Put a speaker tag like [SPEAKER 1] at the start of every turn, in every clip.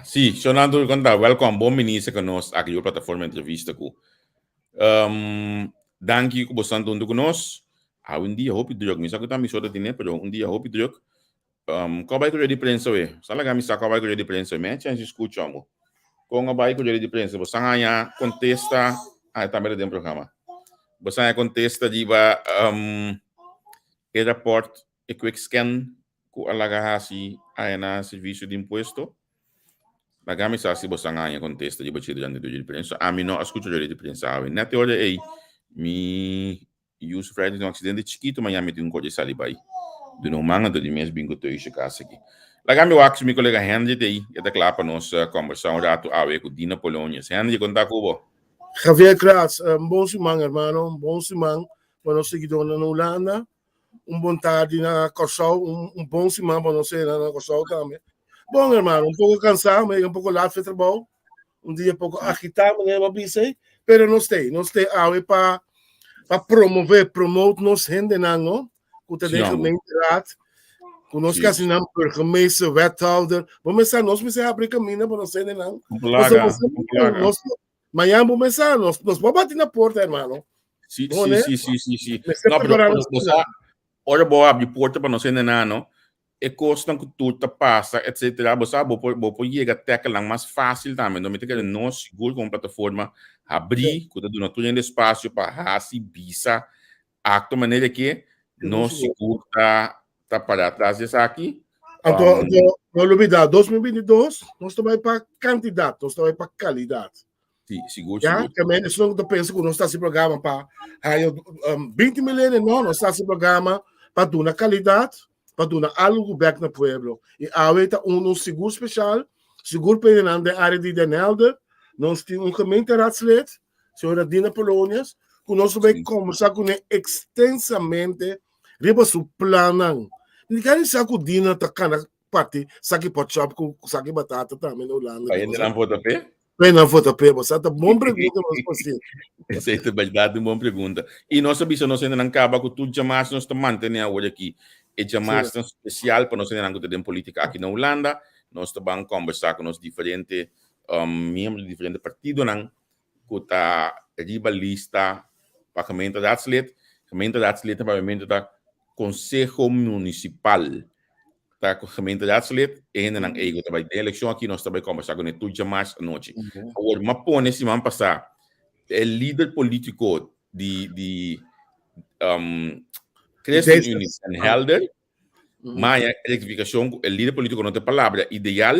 [SPEAKER 1] Sì, sono andato a contare, welcome, buon ministro che nos aqui a plataforma entrevista com. Danke ku bosan tundu nos. Un dia hopi druk, misa ko tami soda tine, pero un dia hopi druk. Ko vai ko di prensa we. Sala gami sa ko vai ko di prensa me, chance escucha mo. Ko nga vai ko di prensa, bosan aya contesta, também dentro do programa. Bosan aya contesta di ba e rapport e quick scan ku alaga hasi aya na serviço de imposto. Magami sa si bosan aya contesta di ba ci dando di prensa. A mi no ascolto di prensa. Nete ora ei mi use Friday no accidente chiquito, mas me tem um código salibai. Do no manga do mês bingo to isso casa aqui. Lá me wax mi colega Henry daí, é da clapa nossa conversação rato awe com Dina Polônia. Henry conta com
[SPEAKER 2] Javier Kratz, bom semana, hermano, bom semana. Para nós seguidores na Holanda, bom tarde na Corsol, bom semana para nós na Corsol também. Bom, hermano, pouco cansado, mas pouco lado de trabalho. Dia pouco agitado, né, mas pero não sei awe para promote nos gente não, com o gemeenteraad, com nós que assinamos burgemeester, wethouder, vamos nós precisamos abrir caminho para nós gente não. Amanhã vamos começar, nós vamos bater na porta, hermano.
[SPEAKER 1] Sim. Não, mas ora boa abrir porta para nós gente não. E costa que tudo passa, etc. Você pode chegar até que é mais fácil também. Não me tem que nós seguro com plataforma abrir, que dá tudo espaço para raci, bisa, acto maneira que nós seguro tá para trás dessa aqui.
[SPEAKER 2] Então, não olvidar, 2022 nós estamos para candidato, nós estamos para qualidade.
[SPEAKER 1] Sim, seguro.
[SPEAKER 2] Também isso não pensa que nós está se programa para 20 milhões, não, nós está se programa para dar qualidade. Para dar algo back no pueblo. E ahorita seguro especial, seguro para a área de Denelde, nós temos gemeenteraadslid, senhora Dina Polônias, que nós vamos conversar com ele extensamente, riba su planan. Não quer dizer que o Dina está cana parte, saque potchop com saque batata também na Holanda.
[SPEAKER 1] Aí não vota pé?
[SPEAKER 2] Bem, não vota pé, você está bom pergunta, mas você.
[SPEAKER 1] Essa é verdade, uma boa pergunta. E nós sabemos, nós ainda não acaba com tudo, jamais nós estamos mantendo hoje aqui. É jamais especial para nós ainda ter política aqui na Holanda. Nós estamos conversar com os diferentes membros de diferentes partidos, que está ribalista para a gemeenteraadslid. Gemeenteraadslid é para o Conselho Municipal. Tá com a gemeenteraadslid e ainda não é ego. Tá de eleição aqui nós estamos conversar com ele tudo jamais à noite. Agora, mas pô, nesse ano passado, o líder político de Christian Union en Helder, mas a rectificação, o líder político não tem palavra ideal,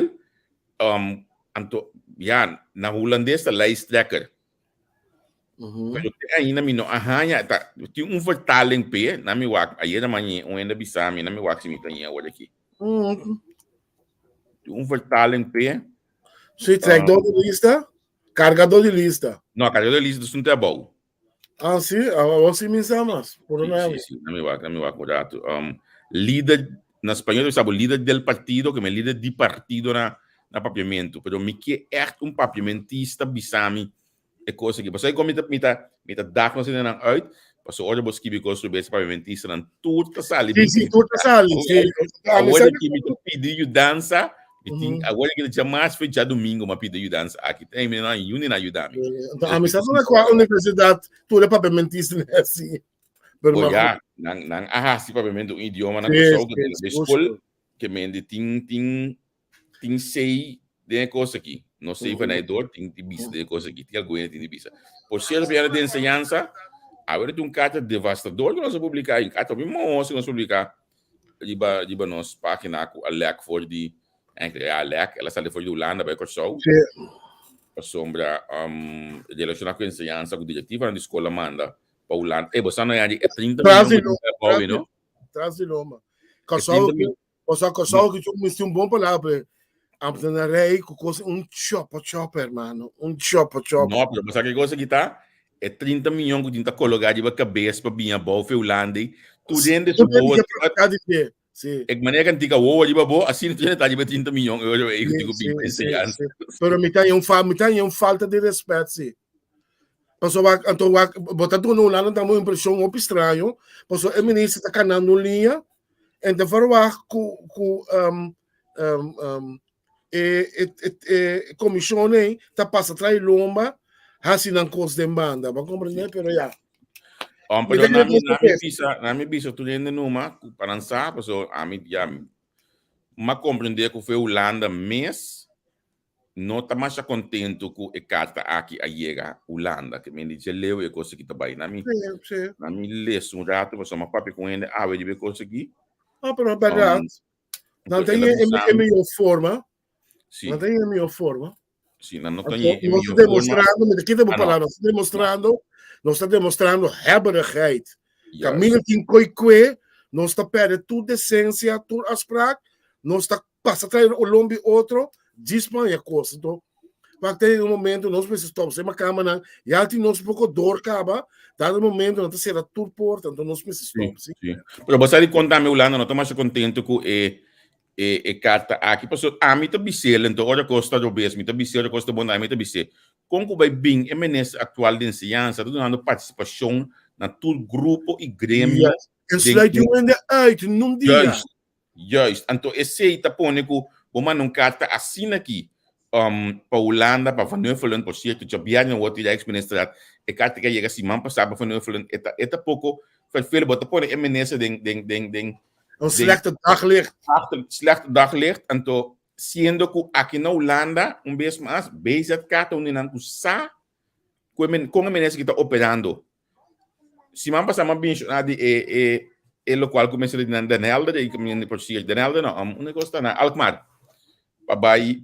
[SPEAKER 1] na holandesa, lijsttrekker. Pero ainda me não arranha, tem vertaling pe, na me wak, aí na manhã, ainda bisami, na me wak se me tem agora aqui. Vertaling pe.
[SPEAKER 2] Sim, traidor de lista, carregador de lista.
[SPEAKER 1] Não, carregador de lista não é bom.
[SPEAKER 2] Ah, sim, você me chamas.
[SPEAKER 1] Sim, na me wak, correto. Líder, na espanhol, sabe, líder del partido, que é líder de partido na papiamento, pero me que é papiamentista bisami é coisa que você como me tá dar nós ainda uit, passou hora você que gosta de papiamentista na tudo sali.
[SPEAKER 2] Sim, tudo sali.
[SPEAKER 1] Agora que me pediu dança, agora que jamais foi já domingo, mas pediu dança aqui tem me na uni na ajudar-me.
[SPEAKER 2] Então a missa na qual universidade tudo é papiamentista assim.
[SPEAKER 1] Olha, não se papiamento um idioma na pessoa que da escola que me tem sei de coisa aqui. Não sei venedor, tem bisa de coisa aqui, tem alguma tem bisa. Por ser piada de ensinança, agora tem carta devastador que nós publicar, em carta bem moço que nós publicar, de nós página com a LEC for de a LEC, ela sai for de Holanda vai com show. A sombra relacionar com a ensinança, com a diretiva na escola manda para Holanda. E você não é 30 milhões, não?
[SPEAKER 2] Traz de Loma. Casal que tinha bom palavra. Amtenarei com chop, hermano. Chop.
[SPEAKER 1] Não, mas sabe que coisa que tá? É 30 milhões que está colocado na cabeça para vir a boa Holanda. Tudo dentro de boa. É que maneira que antiga boa, assim não está de 30 milhões de euros.
[SPEAKER 2] Pero me tem falta de respeito, sim. Passou então botar tudo no Holanda dá uma impressão um pouco estranho. Passou o ministro está canando linha, então falar com commissione ta passa tra i lomba hasi nan cos de banda ba compreende pero ya
[SPEAKER 1] Pero nami bisa tu lende numa para sa so ami ya ma compreender que foi Holanda mês não está mais contento com a carta aqui a chega Holanda que me diz leu e coisa que tá bem nami leso rato mas uma papi com ele a ver de coisa aqui
[SPEAKER 2] pero verdade não tem a melhor forma
[SPEAKER 1] sim
[SPEAKER 2] não tem a melhor forma
[SPEAKER 1] sim não tem
[SPEAKER 2] nós estamos demonstrando mas aqui estamos falando nós estamos demonstrando hebberigheid caminho tem coi nós está perde tudo decência tudo aspraak nós está passa atrás o lombi outro dispa e coisa então para ter um momento nós precisamos ser uma câmera e alti nós pouco dor acaba dado momento não será tudo porta então nós precisamos
[SPEAKER 1] sim pero você ali conta me Holanda não está mais contente com e carta aqui passou a mim tá bisel então olha costa do bes mim tá bisel costa bom a mim tá bisel como vai bem MNS atual de ciência tudo dando participação na todo grupo e grêmio
[SPEAKER 2] en sluit jongen uit num dia
[SPEAKER 1] juist então esse tá pondo que uma não carta assim aqui para Holanda para Van Nuffelen por certo já viagem o outro ex-ministro e carta que chega semana passada para Van Nuffelen eta pouco veel wat pone MNS den
[SPEAKER 2] een slechte daglicht.
[SPEAKER 1] Slechte daglicht. Então, sendo que aqui na Holanda, vez mais, bezig carta onde não sa, com a MNS que está operando. Se man passar uma mencionada e local começa a dizer Den Helder, e caminho por si, Den Helder não, negócio na Alkmaar. Pabai,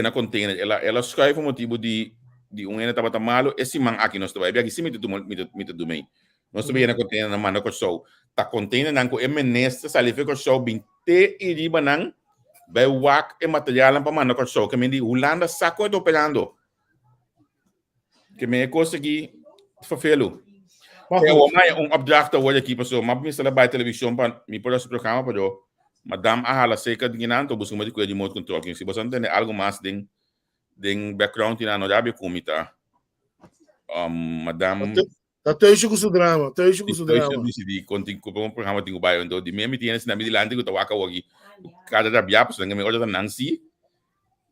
[SPEAKER 1] na container, ela schrijft motivo de ene estava malo, esse man aqui nós estava, aqui sim me do meio. Nós também na container na mano com show. Tá container nan ko MNS sali fe ko show binte e riba nan vai wak e material para mano com show, que me di Holanda saco e operando. Que me consegui fafelo. É uma opdracht hoje aqui, pessoal, mas me sala by televisão para me por esse programa para madame ahala seca de ginanto busco de coisa de remote control, que se você não tem algo mais den background na no dabe comita. Madame
[SPEAKER 2] thuis com o drama, thuis com o drama.
[SPEAKER 1] Eu decidi continuar com o programa tinha bairro então de mesmo tinha na midilante que tawaka wagi cada da biapa so ngame olha da Nancy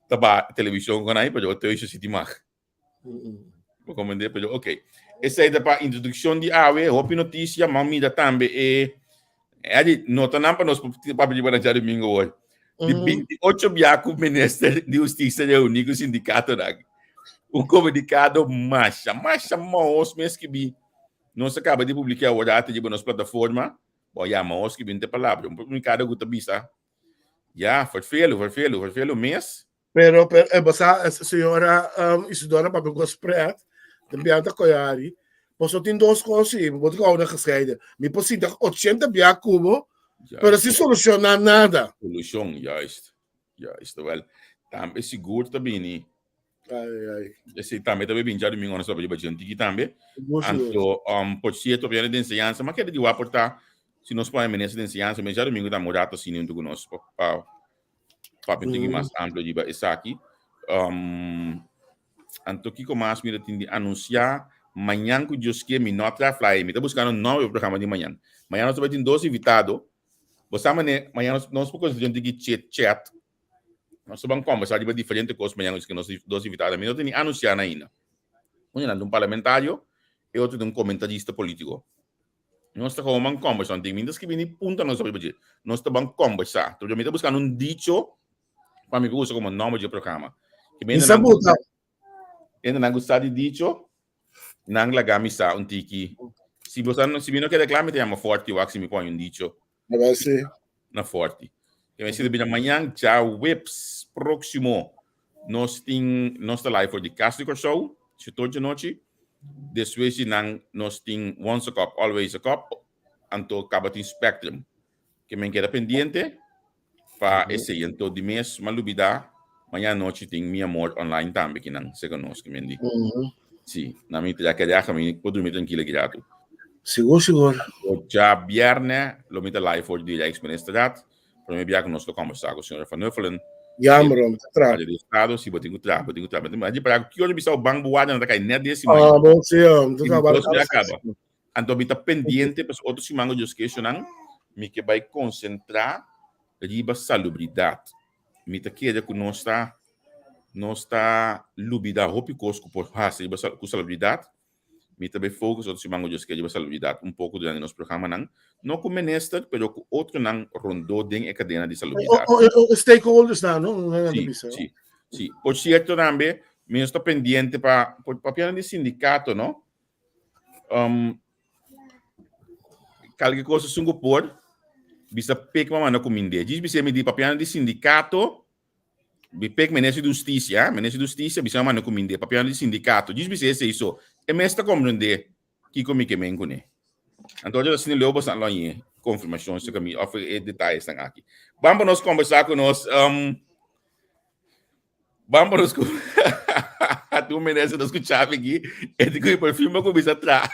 [SPEAKER 1] taba televisão com aí para eu thuis city mag. Vou comandar para ok. Essa é para introdução de AWE, hope notícia, mami da também é nota não para nós para pedir para já domingo hoje. De 28 biaco ministro de justiça reuniu com o sindicato da o comunicado marcha mas mesmo que bi nós acaba de publicar o data de nossa plataforma bom já mas que bem tem palavra um comunicado que tá bisa já verfelo mês
[SPEAKER 2] pero a senhora Isidora para pegar spread também anda coiari posso ter duas coisas vou ter uma gescheiden me posso ter 80 biaco cubo pero se solucionar nada
[SPEAKER 1] solução juist wel também seguro também esse também bem já domingo nós vamos fazer aqui também então por certo viene de enseñanza mas quero dizer aportar se nós podemos nessa de enseñanza mas já domingo tá morado assim junto com nós para bem mais amplo de essa aqui então que como mais me tem de anunciar amanhã que Deus quer me nota fly me tá buscando um novo programa de amanhã nós vamos ter 12 invitados você amanhã nós podemos fazer um chat nós vamos conversar de diferentes coisas amanhã que nós dois invitados mas não tem anunciar ainda um parlamentário e outro de um comentarista político nós estamos conversando tem muitas que vêm punta nós estamos conversar então eu me estou buscando um dicho para me usar como nome de programa ainda não gostar de dicho não lagamisa um tiki se você não quer reclamar tem uma forte o axi me põe um dicho
[SPEAKER 2] vai ser
[SPEAKER 1] na forte que vai ser de amanhã já webs próximo nós temos live for the Castigo Show toda de noite depois nós temos once a cup always a cup então acaba tem Spectrum que me queda pendente para esse então de mês malubida amanhã noite tem Mi Amor online também que não se conosco que me diz sim na minha já que já caminho pode dormir tranquilo aqui
[SPEAKER 2] seguro
[SPEAKER 1] já viernes lo mete live for the ex-minister para me viajar com nós conversar com o senhor Van Nuffelen
[SPEAKER 2] Jammer,
[SPEAKER 1] tra. De estado, se botinho tra. Mas para que hoje bisa o banco boada não tá caindo nem desse
[SPEAKER 2] mais. Ah, bom, sim, tu trabalha.
[SPEAKER 1] Acaba. Então bita pendiente para outros simango de questionam, me que vai concentrar riba salubridade. Mita queda que não está lubida hopi cosco por hasa riba salubridade. Mita be focus outro simango just que riba salubridade pouco durante nosso programa não com minister, pero com outro não rondou den a cadena de salubridade.
[SPEAKER 2] Stakeholders não, não
[SPEAKER 1] Sim, sim, sim. Por certo também, me estou pendiente para piano de sindicato, não? Qualquer coisa sungo por bisa pek mama na cominde. Diz bisa me di papiano de sindicato, bi pek menese justiça, bisa mama na cominde, papiano de sindicato. Diz bisa esse isso. E me está compreender que comigo que mengo né. Então eu assim leu bastante lá em confirmação se que offer detalhes estão aqui. Vamos nós conversar com nós vamos com tu menese das escuchava aqui, e de que perfil com bisa atrás.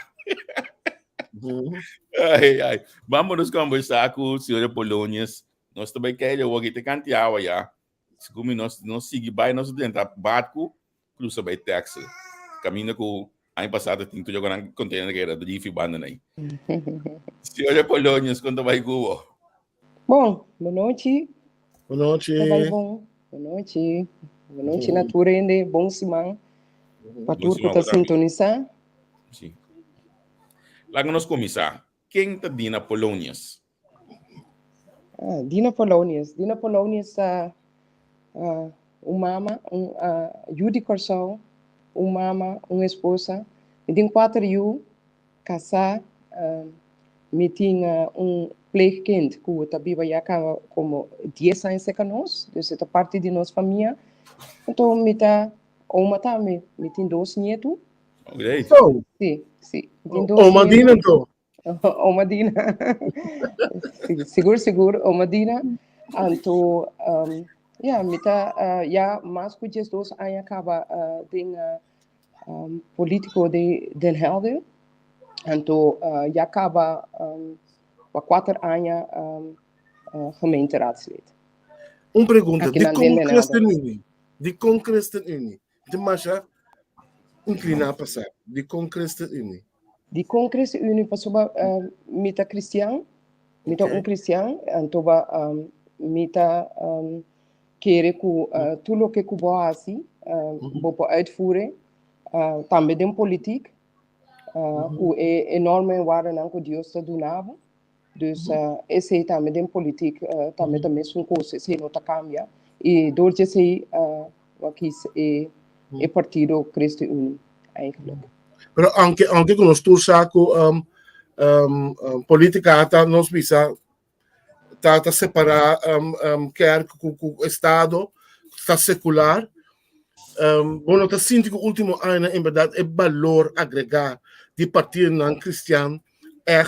[SPEAKER 1] Ai. Vamos conversar com o senhor Polônias. Nós também queremos que te canteava já. Como nós seguimos bem, nós tentamos barco, cruza bem Texas. Caminha com ano passado, tinha que jogar na container que era do Jiffy Banda aí. Senhor Polônias, quando vai com
[SPEAKER 3] Bom, boa noite.
[SPEAKER 2] Boa noite.
[SPEAKER 3] Vai bom. Boa noite. Boa noite, naturende. Bom semana. Para tudo que está sintonizando.
[SPEAKER 1] Sim. Lá nós começar. Quem está Dina Polônias?
[SPEAKER 3] Dina Polônias. Dina Polônias mama, Judy Corsão, mama, esposa. Me tem 4 anos, casar, me tinha pleegkind, que também vai como 10 anos com nós, então é parte de nossa família. Então, me tem 2 netos.
[SPEAKER 1] Okay.
[SPEAKER 3] Sim.
[SPEAKER 2] Madina, então.
[SPEAKER 3] Madina. Seguro, Madina. Então, mais que 2 anos acaba tem político de Den Helder. Então, acaba 4 anos gemeenteraadslid.
[SPEAKER 2] Uma pergunta, de Concresten-Unie, de Masha, inclinar passar, de Concresten-Unie.
[SPEAKER 3] De Concresten-Unie passou mita cristiano, mita cristiano, então mita querer que tudo que Cuba assim, vou uitvoeren, também de política, que é enorme waarde não que Deus está donando. Dus esse também de política, também são coisas, esse não está cambia. E door esse aqui é partido Christen-Unie, eigenlijk.
[SPEAKER 2] Pero anche con lo stursaco politica nós bisa tá separar quer com o estado está secular bueno tá sinto que o último ano em verdade é valor agregar de partido não cristiano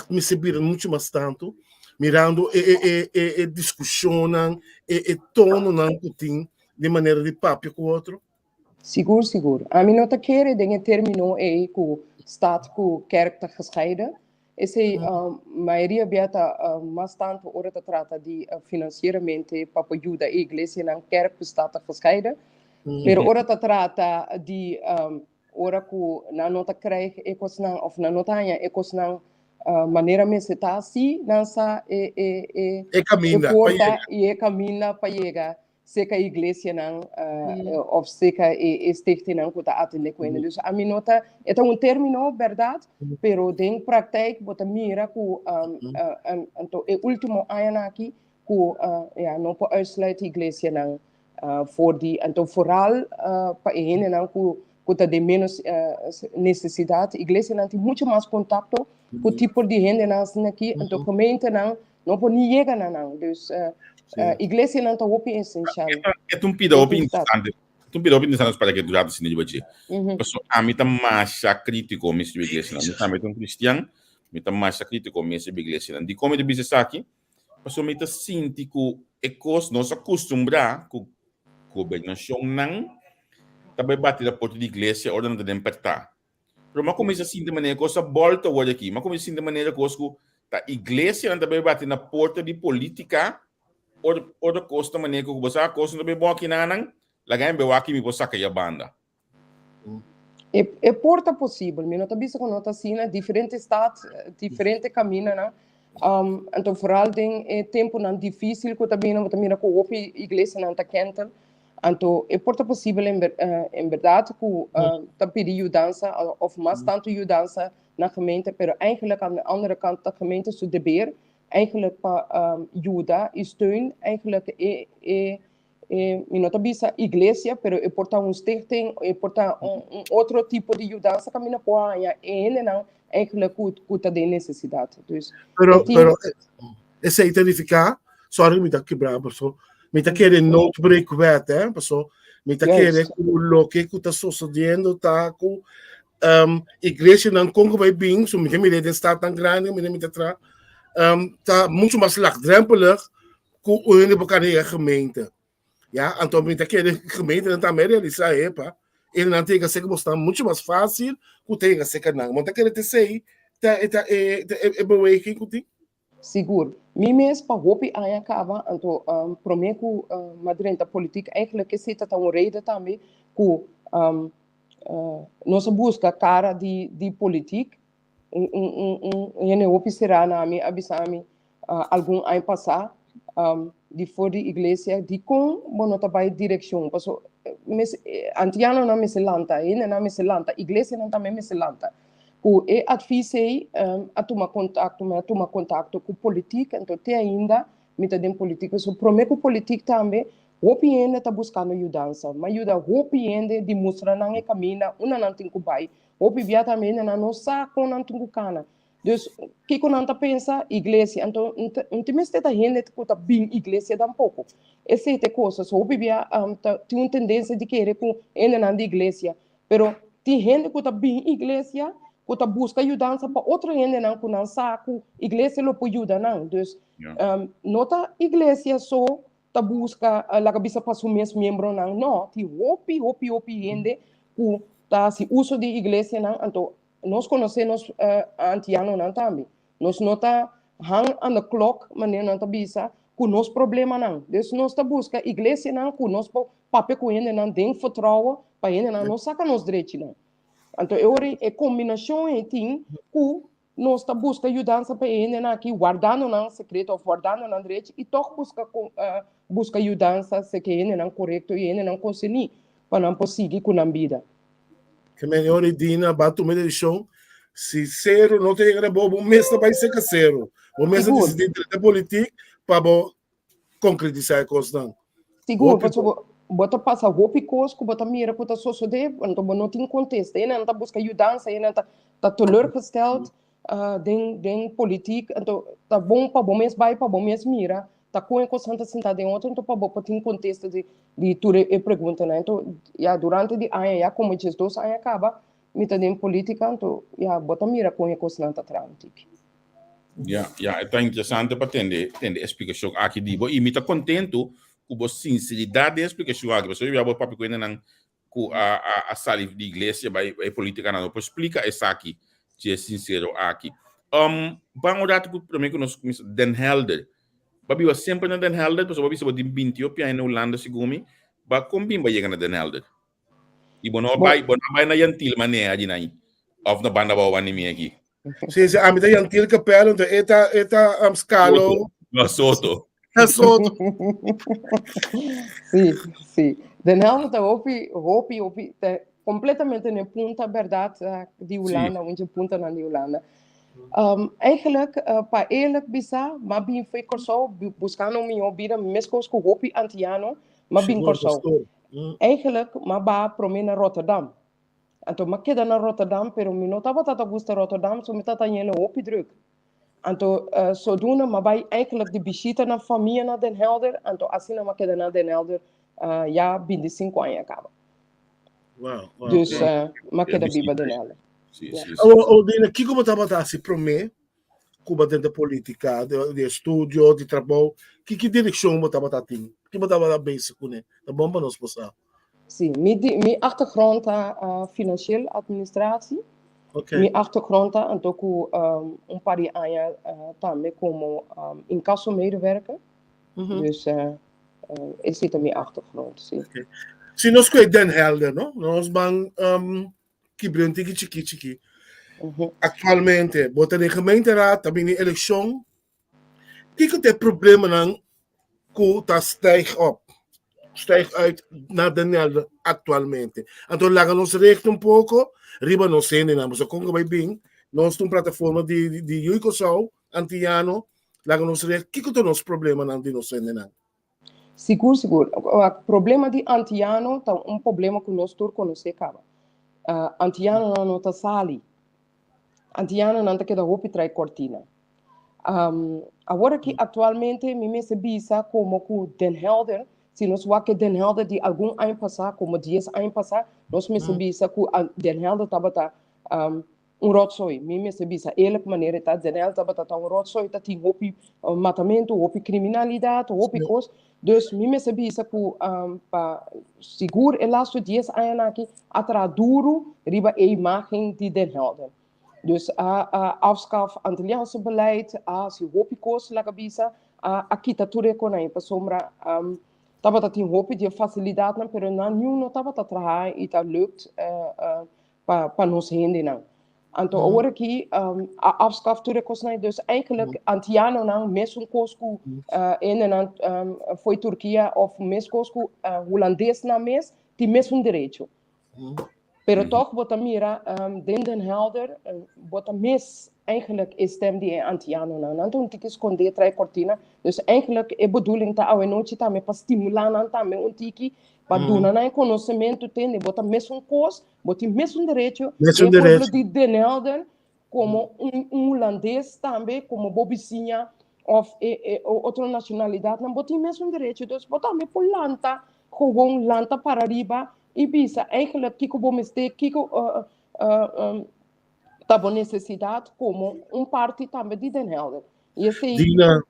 [SPEAKER 2] me serviram muito mais tanto mirando e discussionam e tono não que tem de maneira de papo com o outro.
[SPEAKER 3] Seguro. A mim não tá querendo dingen terminou que o staat que kerk está gescheiden. Essa maioria beta mais tanto ora te trata de financiamento para ajuda a igreja na kerk está gescheiden. Pero ora te trata de ora que na nota krijg ecos na of na notanya ecos na maneira me se tá assim dança e caminha para chegar seca a igreja não ou seca a stichting não que está atendendo com ele. Dus a mim nota é um termo verdade, pero tem prática bota mira que então o último ano aqui que não pode uitsluiten a igreja não for die então vooral para ele não que está de menos necessidade. A igreja não tem muito mais contato com o tipo de gente não aqui, então comente não pode nem chegar não. Dus igreja não está open essencial.
[SPEAKER 1] É um pida open interessante. Um pida open interessante para que tu já te diga aqui. A mim tá mais crítico mesmo a igreja. Mim também um cristiano, mim tá mais crítico mesmo a igreja. De como de business aqui, porque mim tá sinto que é coisa nós acostumbrar com governação não também bater a porta da igreja ordem de despertar. Mas começa assim de maneira que volta hoje aqui. Mas começa assim de maneira que a igreja também bate na porta de política outra coisa de maneira que você a coisa também bom aqui na não lá ganha bem aqui me você saca a banda.
[SPEAKER 3] É porta possível. Me nota bisa com nota assim, diferentes estados, diferente caminho, né? Então, vooral é tempo não difícil que também não também com a igreja não está quente. Então, é porta possível em verdade que tá pedir mudança of mais tanto mudança na gemeente, pero eigenlijk aan de andere kant de gemeente zijn deber eigenlijk para ajudar e steun eigenlijk não bisa igreja, pero é porta stichting, é porta outro tipo de mudança que mina pode não eigenlijk que de necessidade. Dus,
[SPEAKER 2] pero esse aí verificar, sorry, me tá quebrar, pessoal. Me tá querendo note break wet, pessoal. Me tá querendo o que está sucedendo, tá com igreja não Congo vai bem, so me tem está tão grande, me tá tá muito mais laagdrempelig com o in gemeente. Ja, então me tá querendo gemeente não tá me realizar, ele não tem que ser que está muito mais fácil, que tem que ser que não, mas tá querendo dizer é beweging que tem.
[SPEAKER 3] Seguro. Mimes para hopi aan acaba, então prometo Madrid da política eigenlijk que se tá uma rede também que nós busca cara de política e hopi será na mi abisami algum ano passado de fora da igreja de com bono trabalho direção, passo antiano na meselanta, na meselanta, igreja não também meselanta. E advisei a tomar contato com política, então tem ainda muita de política, so prometo política também, hopi ainda está buscando mudança, mas ajuda hopi ainda de mostrar não é caminho, não tem que vai, hopi via também não saco não tem que cana, dus que quando não pensa igreja, então não tem mais tanta gente que está bem igreja tampouco, essa é a coisa, so hopi via tem uma tendência de querer com ainda não de igreja, pero tem gente que está bem igreja que busca ajudança para outra gente não que não sabe igreja não pode ajudar não, dus nota igreja só tá busca a cabeça para os meus membros não, tem hopi gente que tá se uso de igreja não, então nós conhecemos antiano não também, nós nota hang on the clock maneira não tá bisa que nos problema não, dus nós tá busca igreja não que nós papel com gente não tem vertrouwen para gente não saca nos direitos não. Então, é combinação que nós estamos buscando ajudança para ele aqui, guardando não segredo, ou guardando não direito, e toch busca ajudança se que ele não correto e ele não conseguir para não conseguir com a vida.
[SPEAKER 2] Que melhor Dina, bato uma edição, se zero não tem que bom, mês vai ser que zero. O mês de política para concretizar a coisa.
[SPEAKER 3] Seguro, bota passa roupa cosco, bota mira que tá suceder, então não tem contexto, ele não tá busca ajudança, ele não tá teleurgesteld den política, então tá bom para bom mês vai para bom mês mira, tá com a coisa sentada em outro, então para bom tem contexto de tudo e pergunta, né? Então já durante de ano já como esses 2 anos acaba, mita den política, então já bota mira com a coisa tá trâmite.
[SPEAKER 1] É tão interessante para entender explicação aqui de e me tá contento com a sinceridade da explicação aqui, porque eu já vou papo com ele com a sala de igreja vai política não, para explicar essa aqui, se é sincero aqui. Vamos dar para mim que nós Den Helder, babi was sempre na Den Helder, porque babi se bodim 28 na Holanda sigumi, ba combin ba chegar na Den Helder. E bono vai na Yantil mané ali na of na banda ba wani mi aqui.
[SPEAKER 2] Sim, a mim Yantil capelo, então eta scalo.
[SPEAKER 1] Soto.
[SPEAKER 3] Sim. Den Helder tá hopi, completamente na punta verdade de Holanda, onde punta na Holanda. Eigenlijk, para eerlijk bisa, maar bin foi corso, buscando minha vida, mesmo com hopi antiano, mas bin corso. Eigenlijk, maar ba prome na Rotterdam. Então, mas queda na Rotterdam, pero mi não tava tata gusta Rotterdam, so mi tata nhele hopi druk. Então, zodoende, maar bij eigenlijk de visita na família na Den Helder, então assim na queda na Den Helder, já 25 anos acaba.
[SPEAKER 2] Wow.
[SPEAKER 3] Dus, maar queda biba Den Helder.
[SPEAKER 2] Dina, que como estava assim para mim, Cuba dentro da política, de estudo, de trabalho, que direção você estava tendo? Que você estava bem com ele? Tá bom para nós passar?
[SPEAKER 3] Sim, mijn achtergrond financiële administratie.
[SPEAKER 2] Okay.
[SPEAKER 3] Mijn achtergrond en ook paar jaar também como incasso-medewerker. Dus is dit mijn achtergrond. Sim.
[SPEAKER 2] Okay. Se nós conhecemos Den Helder, não? Nós vamos quebrando chiqui. Atualmente, bota de gemeenteraad, também de eleição, Kijk de problemen aan, dat stijgt uit naar de Nelde actualmente. Então, lá nos recht um pouco, riba nos sende na moça conga vai bem, nós temos plataforma de Yuiko Sau, Antiano, lá nos recht, que que nos problema não de nos sende na?
[SPEAKER 3] Seguro. O problema de Antiano tá problema que nós turco não se acaba. Antiano não tá sali. Antiano não tá que da roupa trai cortina. Agora que atualmente me se bisa como que Den Helder, se nós vamos que Den Helder de algum ano passado, como 10 anos passado, nós me se bisa que Den Helder tava rotsoi. Me se bisa ele maneira tá Den Helder tava rotsoi, tá tem roupa matamento, roupa criminalidade, roupa coisa. Dus me se bisa que pa seguro e lasto 10 anos aqui atra duro riba a imagem de Den Helder. Dus afschaf Antilliaanse beleid, als je hopi koos laga bisa, kita ture konai pa sombra, tabata tin hopi die facilidade na pero na nieuw no tabata traha ita lukt pa nos hende na. Anto hoor ik afschaf ture kosnai, dus eigenlijk Antiano na mesun kosku en foi Turquia of mes kosku Holandees na mes, die mesun direito. Pero toch bota mira Den Helder bota mes eigenlijk is stem die Antiano na nanto tiki esconder trai cortina, dus eigenlijk é bedoeling ta awe noite ta me pa stimular nan ta me tiki pa dona na conhecimento tem bota mes cos bota mes direito de Den Helder como holandês também como bobicinha of outra nacionalidade não bota mes direito, dus bota me polanta gewoon lanta para riba. E bisa, eigenlijk, kiko bom este, kiko tabo necessidade como parte também de Den Helder.
[SPEAKER 2] Dina,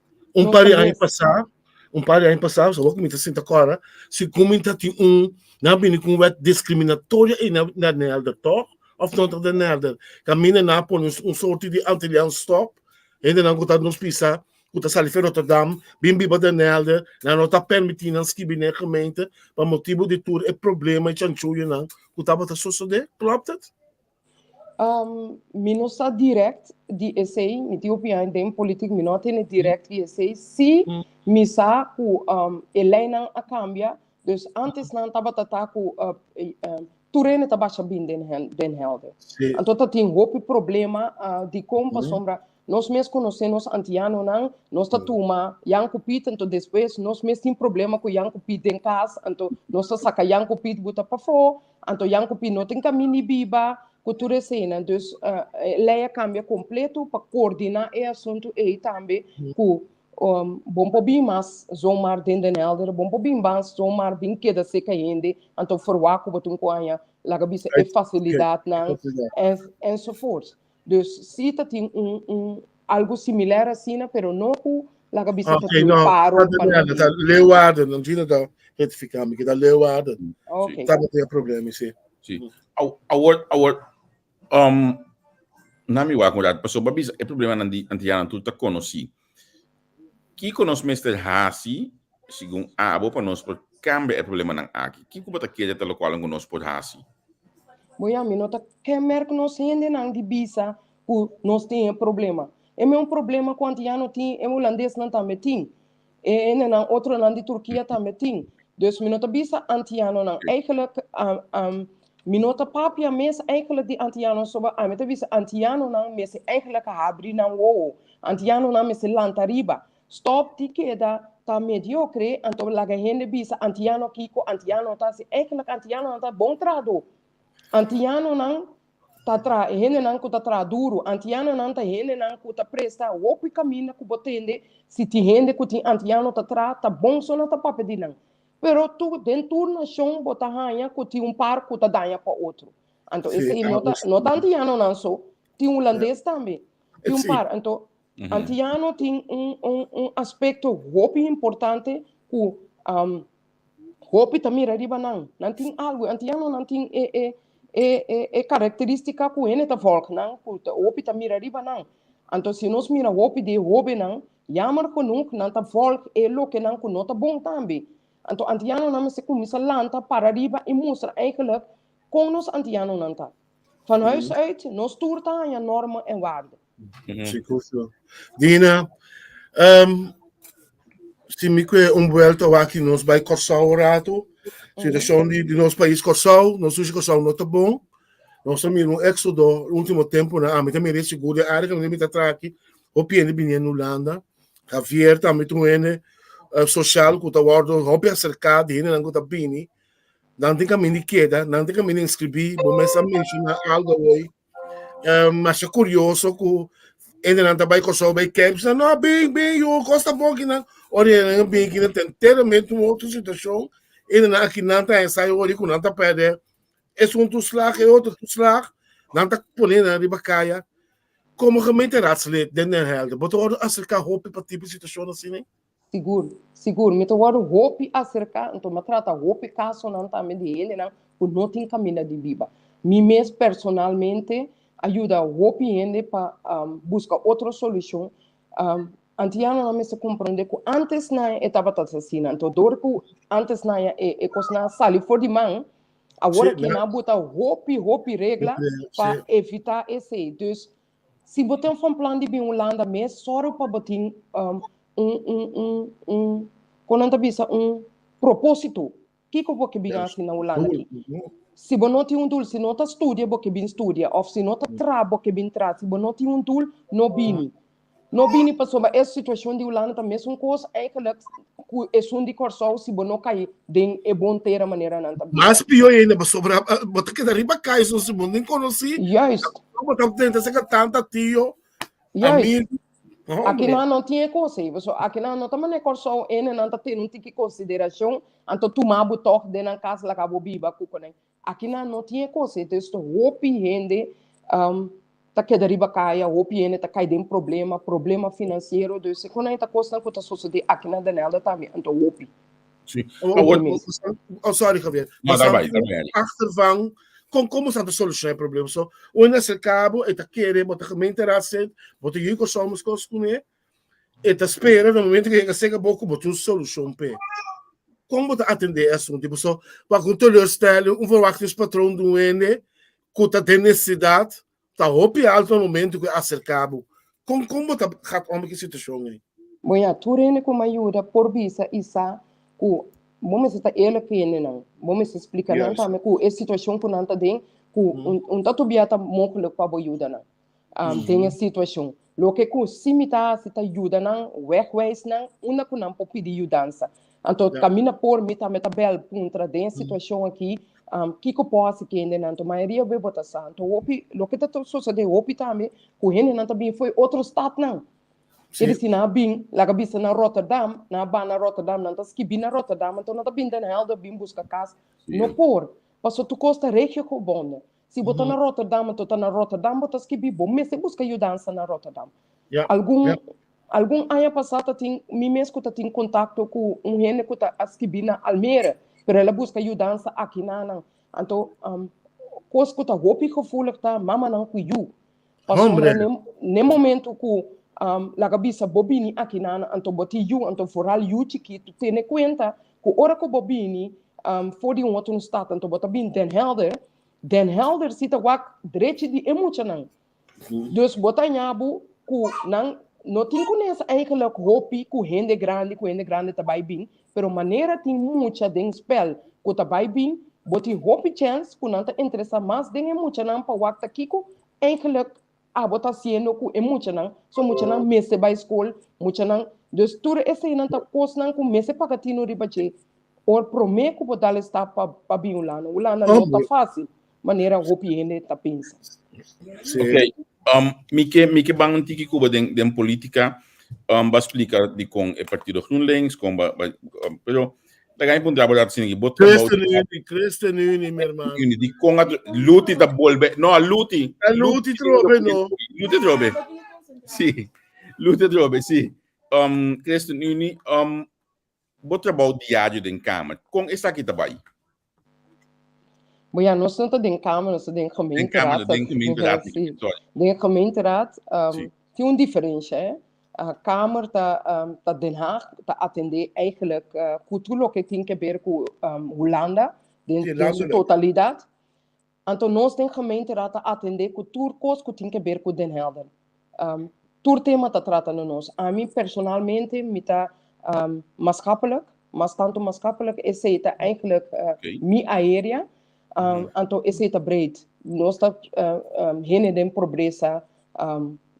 [SPEAKER 2] par de ano passado, só que me está sentindo agora, se comenta tem na bine com wet discriminatória e na Den Helder toch, of não Den Helder, caminha na por soort de Antilliaans stop, e dan goed dat nos pisa, goed sali in Rotterdam, bimbi bij Den Helder, na nota permitindo as que binnen gemeente, maar motivo de tour het probleem met chanchuien dan, goed dat wat zo de, klopt het?
[SPEAKER 3] Minosa direct die essay, met die opinion de politiek minota in direct die essay, si misa ku elena a cambia, dus antes nan tabata ku turene tabasha bin Den Helder. Então tá tem hope problema de como sombra. Nós mesmos conhecemos Antiano não, nós tatuma Yanko Pit, então depois nós mesmos tem problema com Yanko Pit em casa, então nós saca Yanko Pit buta para fora, então Yanko Pit não tem caminho biba, cultura cena, então leia cambia completo para coordenar e assunto e também com bom pobim mas zomaar Den Helder, bom pobim mas zomaar bem que da seca ainda, então forwaco botum coanha, laga bisa e facilidade não, enzovoorts. Dus ziet dat in algo similar assim, pero não com a cabeça
[SPEAKER 2] de paro. Leeuwarden, não tinha da retificar, que da Leeuwarden.
[SPEAKER 3] Ok.
[SPEAKER 2] Tá não tem problema, sim.
[SPEAKER 1] Sim. Na mi wa com dat, passo babis é problema Antiano tu tá conheci. Que conosco mestre hasi, segundo abo para nós por cambia é problema nan aqui. Que como tá que já tá local conosco por hasi.
[SPEAKER 3] Boia, minota que merk nós ainda não de bisa, nós tem problema. É um problema com Antiano tem, é holandês não também tem, e não outro não de Turquia também tem. Dus minota bisa Antiano não. Eigenlijk minota papia mes eigenlijk die Antiano soba, met bisa Antiano não mes eigenlijk abri não wo. Antiano não mes lantariba. Stop die queda tá mediocre, então laga hende bisa Antiano kiko Antiano tá se eigenlijk Antiano tá bom trado. Antiano não tá tra, hene não que tá tra duro, Antiano não tá hene não que tá presta, o que caminha que botende, se ti hende que ti Antiano tá bom só não tá papel não. Pero tu dentro na chão bota hanha que ti par que tá danha para outro. Então esse aí não tá Antiano não só, ti holandês também. Ti par, então Antiano tem aspecto muito importante que hopi também riba não tem algo, Antiano não tem característica que ele tá volk não, que hopi também riba não. Então se nós mira hopi de hopi não, jammer genoeg não tá volk lo que não que não tá bom também. Então Antiano não se começa lanta para riba e mostra eigenlijk com nós Antiano não tá. Van huis uit, nós toerta aan normen en waarden.
[SPEAKER 2] Dina, Se me que vuelta aqui nós vai Corsau rato, situação de nosso país Corsau, nós hoje Corsau não tá bom. Nós estamos no éxodo último tempo na América, me seguro a área que me está aqui, o piene binha no Holanda, Javier também tu ene social que tá guardo, hobby acercado, ene não tá bini. Não tem caminho de queda, não tem caminho de inscrever, vou começar a mencionar algo hoje. Mas é curioso que ele não está bem com o seu bem quer, não, bem, eu gosto um pouco, não. Olha, bem que não tem inteiramente uma outra situação, ele não aqui não está ensaio, olha, que não está perder. É um toeslag, é outro toeslag, não está ponendo na ribacaia. Como gemeenteraadslid, den helder, moet er acercar roupa para tipo de situação assim, né?
[SPEAKER 3] Seguro. Me tô roupa acercar, então me trata roupa caso não tá me de ele, não, por não tem caminho de viva. Me mesmo personalmente ajuda a roupa ainda para buscar outra solução. Antiano não me se compreende que antes na etapa assim, então dor que antes na é coisa sali for de mão, agora que na botar roupa regla para evitar esse. Então, se você tem um plano de Holanda, mesmo só para botar quando a bisa propósito, que eu que bem assim na Holanda aqui. Se você não tem dul, se não está estudia, você bem estudia, ou se não está trabalha, você bem trabalha. Se você não tem dul, não bini. Não bini para sobre essa situação de Holanda também é uma coisa eigenlijk é de Corsau, se você não cair, é bom ter a maneira não tá.
[SPEAKER 2] Mas pior ainda, para sobrar, botar que daí para cair, se você nem conhece.
[SPEAKER 3] Juist.
[SPEAKER 2] Botar tenta ser tanta tio,
[SPEAKER 3] amigo. Aqui não tinha coisa, aqui não também é Corsau, não tá tendo que consideração, então tomar o toque de na casa lá acabou biba cuco, né? Aqui não tinha coisa, então estou roupa rende, tá que deriva caia, roupa rende tá caindo em problema financeiro, então se quando tá coisa que tá sucedendo aqui na Daniela também, então roupa.
[SPEAKER 1] Sim.
[SPEAKER 2] Sorry, Javier.
[SPEAKER 1] Mas
[SPEAKER 2] achtervang, como está a solução do problema? So, o nesse cabo, está querendo, botar gemeenteraad zit, botar aí com somos com ele, está espera no momento que chega pouco, botar uma solução para. Como botar atender esse tipo só, para com teleurstelling, verwachtingspatroon os patrão do ene, que está tendo necessidade, está hopi alto no momento que acercabo. Como botar gaat om que situação aí?
[SPEAKER 3] Bom, tu rende como ajuda por visa isa ku vamos estar ele que não vamos explicar não também ku a situação que não tá dentro ku tatu biata mokle para ajuda não tem a situação lo que ku simita se tá ajuda não workways não uma ku não pode pedir ajuda então caminha por mita bel contra den situação aqui que posso que ainda não maioria vai botar santo lo que tá sucedendo opi também ku ele não também foi outro estado não. Ele se na bem, lá que na Rotterdam, na Rotterdam, não tá esquibi na Rotterdam, então não tá bem na helder bem busca casa, não por, passou tu costa regio com bonde. Se botar na Rotterdam, então tá na Rotterdam, botar esquibi bom, mas se busca ajudança na Rotterdam. Algum ano passado tem, me mesmo que tem contato com gente que tá esquibi na Almere, pero ela busca ajudança aqui na, então coisa que tá roupa que fula que tá mama não cuiu. Passou no momento que la cabeça bobini aqui na anto botiu anto foral yuti que tu tem conta que ora que bobini for de outro estado anto bota bin den helder sita wak direito de emocional dus bota nhabu ku não tem conhece eigenlijk hopi ku hende grande tabai bin pero maneira tem muita den spell ku tabai bin boti hopi chance ku não ta interessa mais den emocional pa wak ta kiko eigenlijk bota sendo com emocional, so emocional messe by school, emocional, dus tudo esse não tá coisa com messe pagatino ribache, or prometo que botar está para bem Ulana não tá fácil, maneira hopi ende tá pensa.
[SPEAKER 1] Ok, Mike bang tiki kuba den política, ba explicar de com o partido GroenLinks, com pero Dagay punto abo dat sinigi bot
[SPEAKER 2] Christen Uni, meu irmão.
[SPEAKER 1] Di com a luti da bolbe, no a luti
[SPEAKER 2] trobe no.
[SPEAKER 1] Luti trobe. Sì. Luti trobe, sì. Christen Uni bot trabalho diário den Câmara. Com essa aqui também.
[SPEAKER 3] Bom, nós não estamos em Câmara, nós estamos em gemeenteraad. Den gemeenteraad tem uma diferença, a Kamer tá Den Haag tá atender eigenlijk tudo que tem que ver com Holanda de totalidade. Então nós tem gemeenteraad tá atender com tudo que tem que ver com Den Helder. tema te tratando nós. A mim, personalmente, me tá maatschappelijk, mas tanto maatschappelijk, is het eigenlijk mi area, então is het breed. Nós tá heen den pobreza,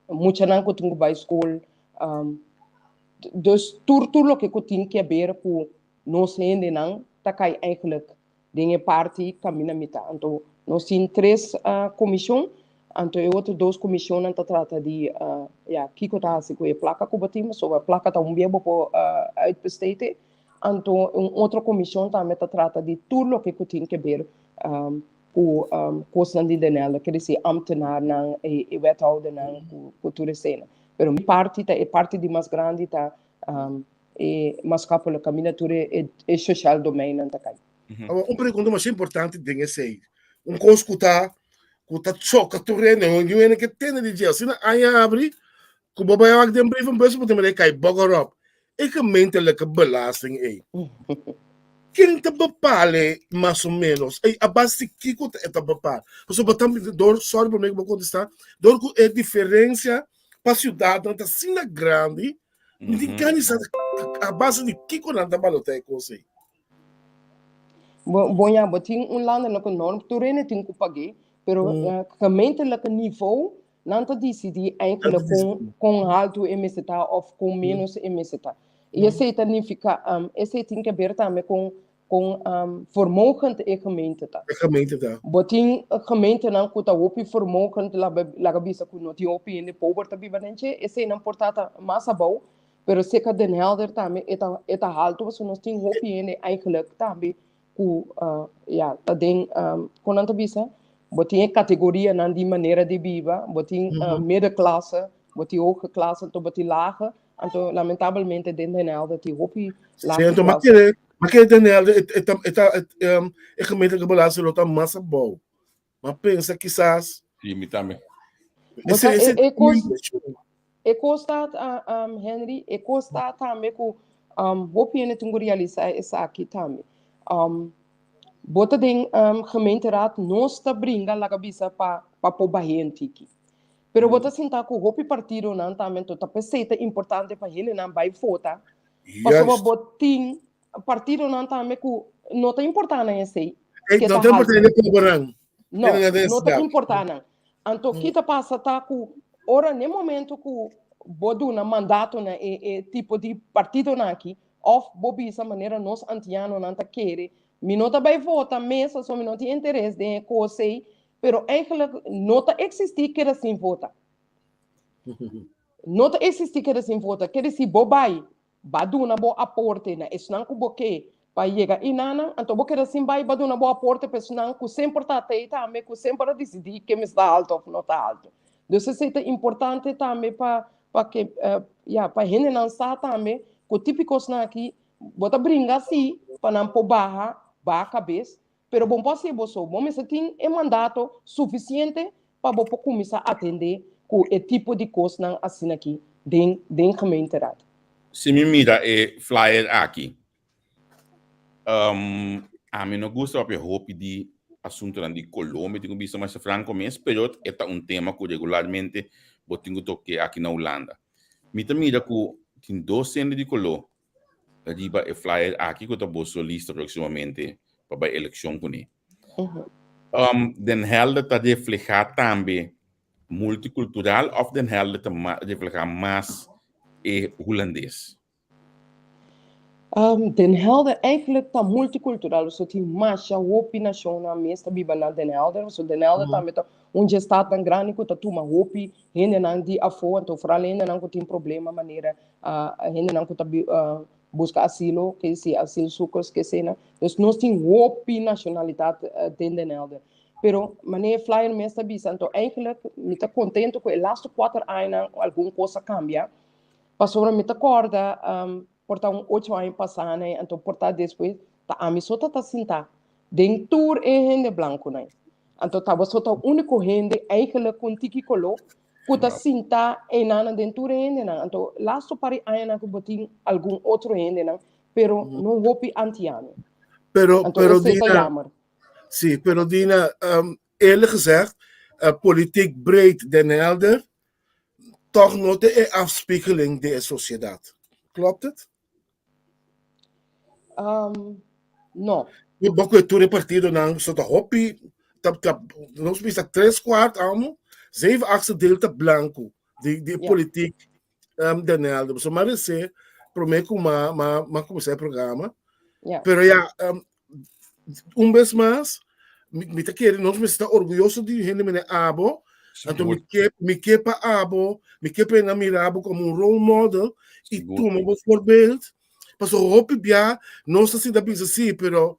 [SPEAKER 3] muita não que bij school, dus tudo que eu tinha que ver com nós heen não, tá cai eigenlijk dingen party caminha mita. Então nós temos 3 comissões. Então, eu outro 2 comissões que trata de kiko tá assim com a placa que batimos, so a placa tá bem para uitbesteden. Então, outra comissão também trata de tudo que eu tenho que ver com coisas de denela, quer dizer, ambtenaren e wethouder com tudo isso. Pero minha parte é parte de mais grande tá e maatschappelijk caminhatura e social domein tá cai.
[SPEAKER 2] Pergunta mais importante tem esse coisa que tá choca torrendo, onde eu que tem de dia, se aí abre, que o babai vai dem brief bus moet maar cai bogerop. E gemeentelijke belasting quem te bepale mais ou menos a base que te bepala. Você botar sorry por me contestar, dor é diferença para a cidade não tá assim grande, ninguém can a base de que não tá balote coisa.
[SPEAKER 3] Bom, ja, tem landelijke norm, toerenen tem que pagar, pero gemeentelijke niveau, não tá decidir eigenlijk com alto emissita of com menos emissita. E esse significa, esse tem que ver também com vermogen e gemeente tá.
[SPEAKER 2] Gemeente tá.
[SPEAKER 3] Botin gemeente não que tá opi vermogen la bisa que não tem opi in de poverty bibanenche, esse não portata massa bom, pero seca den helder também eta alto, so nós tem opi in eigenlijk também ku tá den com anta bisa, botin categoria não de maneira de viva, botin middenklasse, botin hoge klasse, então botin lage. Então, lamentavelmente, dentro da Nelda, tem hopi lá.
[SPEAKER 2] Sim, então, mas que dentro da Nelda, é gemeentelijke belasting lota massa bom. Mas pensa que quizás.
[SPEAKER 1] Sim, me também.
[SPEAKER 3] E costa, Henry, e costa também com hopi ene tungo realizar essa aqui também. Bota den gemeenteraad nós tá brinca lá cabeça para pobahente aqui. Pero bota sentar com o hopi partido não também tá peseta importante para ele não vai votar. Passou botin partido não também com não tá importante esse.
[SPEAKER 2] Não tem importante
[SPEAKER 3] não tá importante. Então que tá passa tá com ora no momento que bodo na mandato na e tipo de partido na aqui of bobi essa maneira nós antiano não tá querer. Mi não tá vai votar mesa só mi não tem interesse de coisa. Pero eigenlijk não existe que assim vota. Não existe que assim vota. Que se bobai, baduna bo aporte na esnan ku boque para chegar e nana, então boque assim vai baduna bo aporte para esnan ku sempre tá teita, me ku sempre decidir que me está alto ou não está alto. Então isso é importante também para que para gente não está também com típicos na aqui, bota brinca assim para não pôr barra cabeça. Pero bom pode ser bom, mas tem mandato suficiente para começar a atender com o tipo de coisa assim aqui dentro gemeenteraad.
[SPEAKER 1] Se me mira e flyer aqui, a mim não gosta de roupa de assunto de Colômbia, tenho visto mais franco mesmo, pero é tema que regularmente eu tenho toque aqui na Holanda. Me mira que tem 2 centros de Colômbia, riba e flyer aqui que eu estou solista proximamente para a eleição com ele. Den helder está reflejar também multicultural ou den helder está reflejar mais holandês?
[SPEAKER 3] Den Helder eigenlijk tá multicultural, so tem mais a hopi nacional mesmo biba na Den Helder, so Den Helder também tá onde está tão grande que tá tuma hopi, ainda não de afo, então fora ainda não tem problema maneira, ainda não tá busca asilo, que se asilo sucos que se na, então nós tem hopi nacionalidade dentro Den Helder. Pero maneira flyer mesmo bisa, então eigenlijk me tá contento com os laatste 4 anos alguma coisa cambia. Passou me tá corda portar 8 anos passando, então portar depois tá a misota tá sentar dentro é gente branco né. Então tá você tá o único gente eigenlijk com tiki colo que tá sentar e nana dentro é gente não. Então lasto pari anos que botin algum outro gente não, pero não hopi antiano.
[SPEAKER 2] Pero
[SPEAKER 3] Dina,
[SPEAKER 2] sim, pero Dina, eerlijk gezegd, politiek breed Den Helder, toch nog de afspiegeling de sociedad. Klopt het?
[SPEAKER 3] No.
[SPEAKER 2] Je boek tu repartido na so de hobby nós pisa 3/4 amo 7/8 delta blanco de politiek Daniel so marece prometo ma começar o programa pero vez mais me tá querendo nós me está orgulhoso de gente me abo então me quepa abo me quepa na mirabo como role model e tu me voorbeeld pas o hobby bia nós assim da bisa sim pero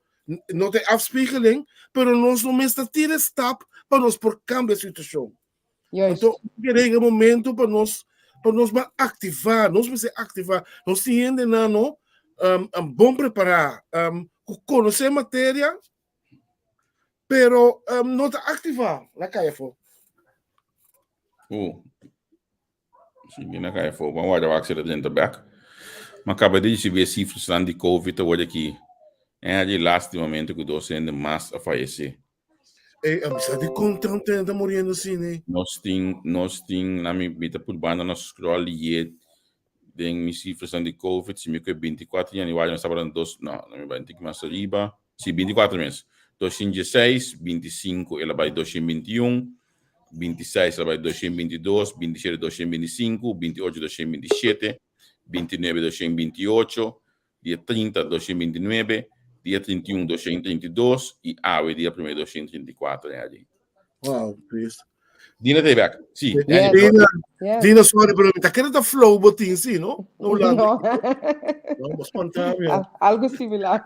[SPEAKER 2] não tem afspiegeling, pero nós não está tira stap para nós por cambiar a situação. Então, chega momento para nós ativar, nós precisamos ativar, nós temos bom preparar, conhecer matéria, pero não está ativar na CAIFO.
[SPEAKER 1] Sim, na CAIFO, vamos olhar o accidente back. Mas acaba de ver cifras de COVID, olha aqui. É de last momento que o sendo mais a falecer.
[SPEAKER 2] A missa de contente está morrendo assim, né?
[SPEAKER 1] Nós tem na minha vida por banda nós scroll e tem me cifras de COVID, se me que 24 anos, eu acho que estava dando não me vai ter que mais arriba, se 24 meses, 2016, 25 ela vai 2021, 26 ela vai 2022, 27 2025, 28 2027, 29 2028, dia 30 2029 dia 31, 2032 e dia 1 2034, né, ali.
[SPEAKER 2] Uau, isso.
[SPEAKER 1] Dina teve back. Sim.
[SPEAKER 2] Dina, sorry, pero tá querendo flow botin, sim, não?
[SPEAKER 3] Não.
[SPEAKER 2] Não, espontâneo.
[SPEAKER 3] Algo similar.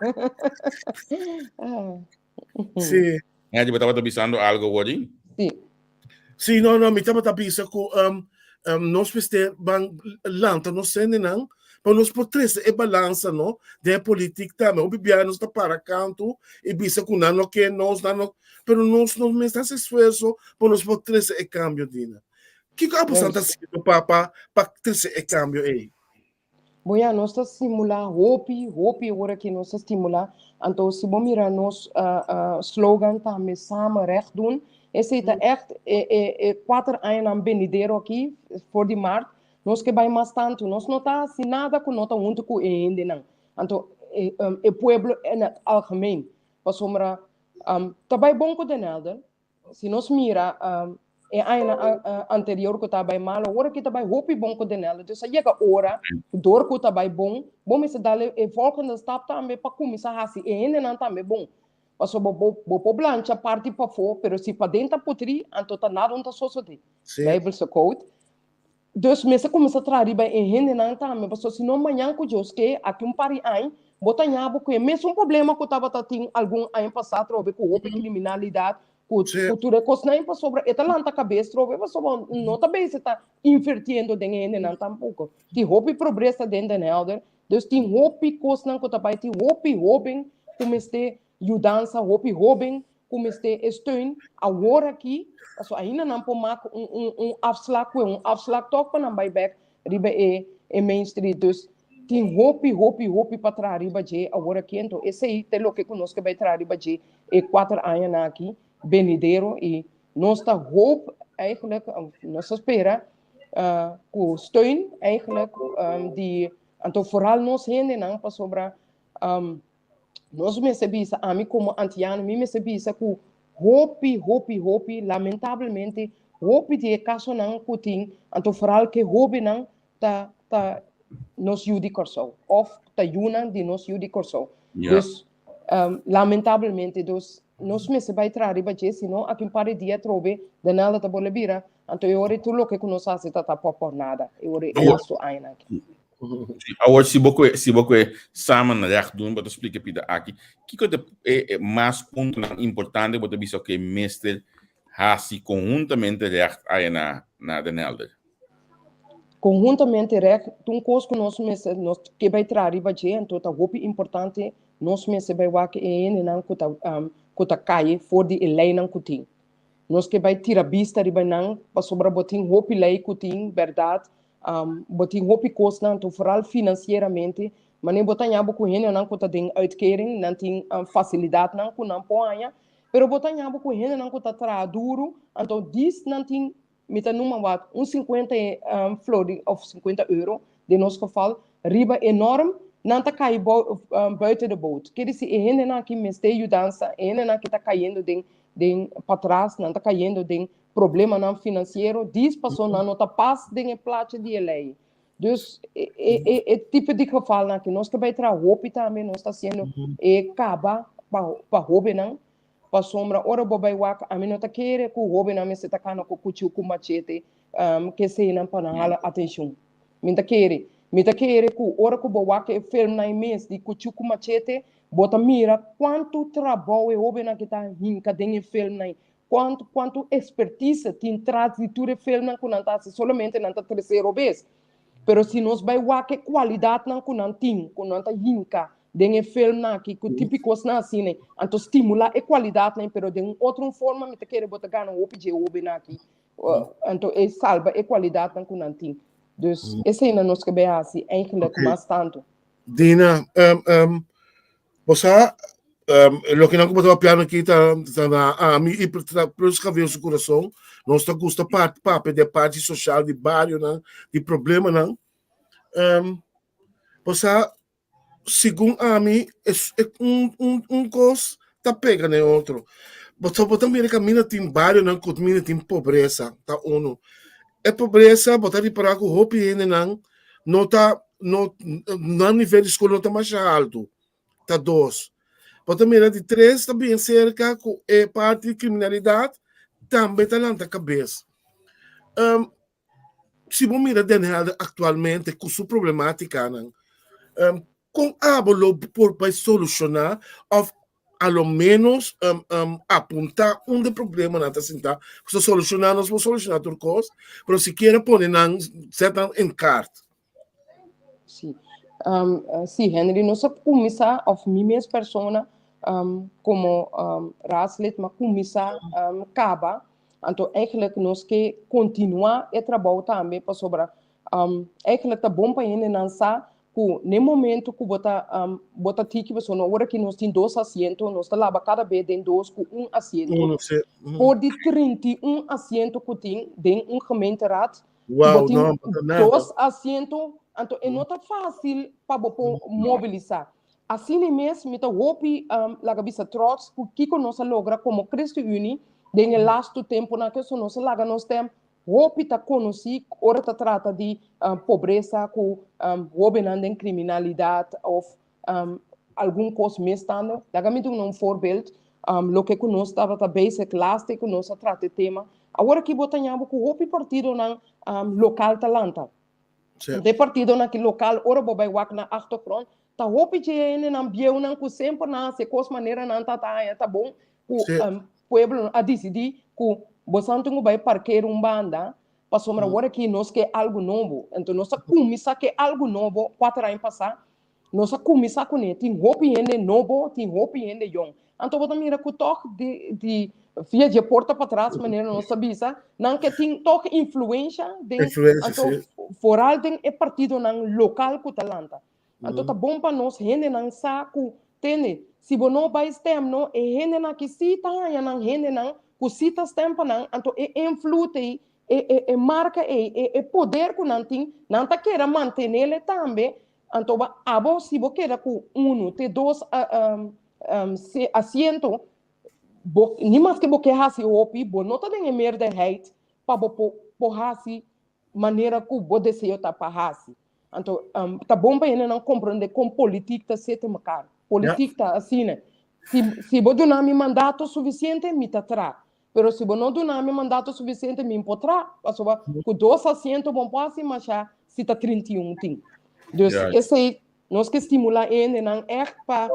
[SPEAKER 2] Sim.
[SPEAKER 1] É, você estava pensando algo hoje?
[SPEAKER 3] Sim.
[SPEAKER 2] Sim, não, me estava pensando que nós precisamos lanta, não sei, não. Para nós poder e balança no de política também o bibiano está para canto e bisa com não que nós não pero nós não me está esforço para nós poder e cambio dina que a pessoa está sendo para ter e cambio aí
[SPEAKER 3] boia nós está simular hope agora que nós estimular então se bom mirar nos slogan também samen recht doen esse está echt 4 anos aan benidero aqui voor die markt nós que vai mais tanto, nós não está assim nada com nota junto com ele não. Então, o povo é algemeen, para sombra, também bom com Denelder. Se nós mira é ano anterior que estava mal, agora que também hope bom com Denelder. Então, chega a hora, dor que também bom me se dá o volgende stap também para começar a se ainda não também bom. Mas o blancha parte para fora, pero se para dentro potri, então tá nada onde só só tem. Bijbelse code. Dus mensen komen te trazer bij een hinde na também, mas se não amanhã que eu que aqui pari aí, bota nhabo que mesmo problema que tava tem algum ano passado trobe com criminalidade, com tudo coisa nem para sobre etalanta cabeça trobe, mas só não tá bem se tá invertindo de hinde na tampouco. Ti hope progressa dentro da elder, dus ti hope coisa não que tá vai ti hope como este ajudança hope como este steun agora aqui also ainda não pode maken afslag toch para não buyback riba e Main Street dus tem hope para trás riba je agora aqui então esse aí tem o que conosco vai trás riba je 4 anos aqui benidero e nós está hope eigenlijk nós espera com steun eigenlijk die então vooral nós hende não para sobra nós me sabisa a mim como antiano me sabisa que hope, lamentavelmente, hope de caso não putin, então vooral que hope não tá nos judi corso, of tá yuna de nos judi corso. Dus lamentavelmente, dus nós me se vai trazer baje, senão aqui para dia trobe, de nada tá bolebira, então eu ore tudo que nós faz tá por nada, eu ore isso ainda aqui.
[SPEAKER 1] Agora, se você samen recht doen, wat explica Pida aqui, que é mais ponto importante, você visa que mestre hasi conjuntamente recht aí na Denelder.
[SPEAKER 3] Conjuntamente recht, coisa que nós que vai trazer baje, então tá hope importante, nós mesmo vai wak não que tá cai for de lei não que nós que vai tirar vista riba não, para sobra botin hope lei que verdade. Botin hopi kost nan to vooral financieramente maar nem botan yabo ku hene nan ko ta ding uitkering nan ting facilidade nan ku nan poanya pero botan yabo ku hene nan ko ta tra duro então dis nan ting mita noem maar wat, 50 florin of 50 euro, in ons geval, riba enorm, nanta cai buiten de boot. Quer dizer, ene na que me esteio dança, ene na que tá caindo para trás, nanta caindo problema não financeiro, diz passou na nota paz de plate de lei. Dus é tipo de geval que nós que vai trazer roupa também, nós está sendo caba para roupa não, para sombra, ora bobai waka, a mim não tá querer que roupa não me se tá cana com cuchillo com machete, que se não para hala atenção. Me tá querer que ora que bobai waka é filme na mês de cuchillo com machete, bota mira quanto trabalho é roupa na que tá hinca dentro filme na quanto expertise tem traduzido filme na que não tá somente não tá terceiro vez. Pero se nós vai ver que qualidade não que não tem, que não tá hinca, den filme na que típicos na assim, né? Então estimular a qualidade, né? Pero de outra forma, me te querer botar gana o PG o na aqui, então é salva a qualidade não que não tem. Dus esse ainda nós que bem assim, eigenlijk mais tanto.
[SPEAKER 2] Dina, você lo que não começou a piano aqui tá na mim e para escrever o seu coração, nós tá gosta parte de parte social de bairro, né? De problema, não. Você segundo a mim é coisa tá pega né outro. Você também caminha tem bairro, não caminha tem pobreza, tá uno. É pobreza, botar de para com roupa e não tá no nível de escola não tá mais alto, tá dois. Também de três, também cerca com a parte de criminalidade, também está na cabeça. Se você mira Daniel atualmente com sua problemática, com abolo para solucionar, ou ao menos apontar onde o problema não está sentado. Se solucionar, nós vamos solucionar tudo coisa, mas se quer pôr em carta.
[SPEAKER 3] Sim. Sim, Henry, nós começar a mim mesma pessoa como raadslid, mas começar caba. Então, eigenlijk nós que continuar a trabalhar também para sobre eigenlijk tá bom para ele lançar que no momento que bota tiki você na hora que nós tem 2 assentos, nós tá lá cada vez tem 2 com 1 assento. Por de 31 assentos que tem gemeenteraad,
[SPEAKER 2] Uau,
[SPEAKER 3] não, 2 assentos, então é não tá fácil para mobilizar. Assim mesmo, eu hope la cabeça trots que nós logra como Cristo Uni, den lasto tempo na que nós laga nós tem hope tá conheci, ora tá trata de pobreza, com roubando criminalidade ou algum coisa mais estando. Laga me um voorbeeld, lo que nós estava tá basic last que nós trata tema. Agora que botamos com hope partido na local talanta. De partido na que local, ora bobai wak na achtergrond. Ta hopi je na bieu na ku sempre na se cos maneira na tá bom ku pueblo a decidir ku bosanto vai parquear banda para sombra agora que nós que algo novo então nós começar que algo novo 4 anos passar nós começar com ele tem hopi ende novo tem hopi ende young então bota mira ku toque de via de porta para trás maneira nós sabia não que tem toque influência de então foral tem é partido na local ku talanta. Então tá bom para nós rende não saco tene se você não vai stem não é rende na que se tá ya não rende não que se tá stem para não então é influente é marca é poder que não tá queira manter ele também então abo se você queira com 1 te 2 assento nem mais que você hasi opi bo não tá nem meerderheid para bo hasi maneira que você deseja tá para hasi. Então, tá bom para ele não compreender como política tá sete macar. Política tá assim, né? Se você não me mandato suficiente, me tá tra. Pero se você não dá me mandato suficiente, me impotrá. Porque com 2 assentos, bom passe, mas já se tá 31 tem. Então, esse aí, nós que estimular ele não é para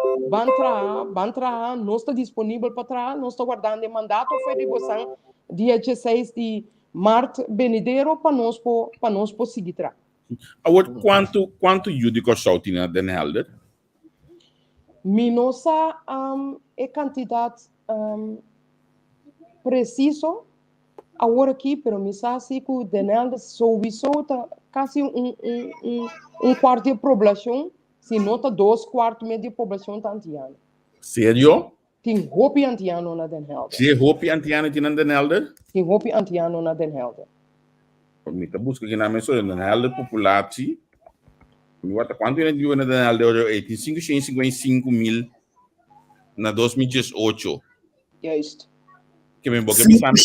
[SPEAKER 3] bantra, nós está disponível para trás, nós está guardando o mandato foi de você dia 16 de março, venidero para nós seguir tra.
[SPEAKER 1] Quanto judico solti na Den Helder?
[SPEAKER 3] Minosa é quantidade preciso agora aqui, pero me sabe que o Den Helder sowieso tá quase quarto de população, se nota 2 quartos de população tá antiana.
[SPEAKER 1] Sério?
[SPEAKER 3] Tem hopi antiano na Den Helder.
[SPEAKER 1] Se hopi antiano na Den Helder?
[SPEAKER 3] Tem hopi antiano na Den Helder.
[SPEAKER 1] Mita busca que na menção na halde populatie. Mi wata quanto ele deu na halde ora 555 mil na 2018.
[SPEAKER 3] Juist.
[SPEAKER 1] Que me boca me sabe.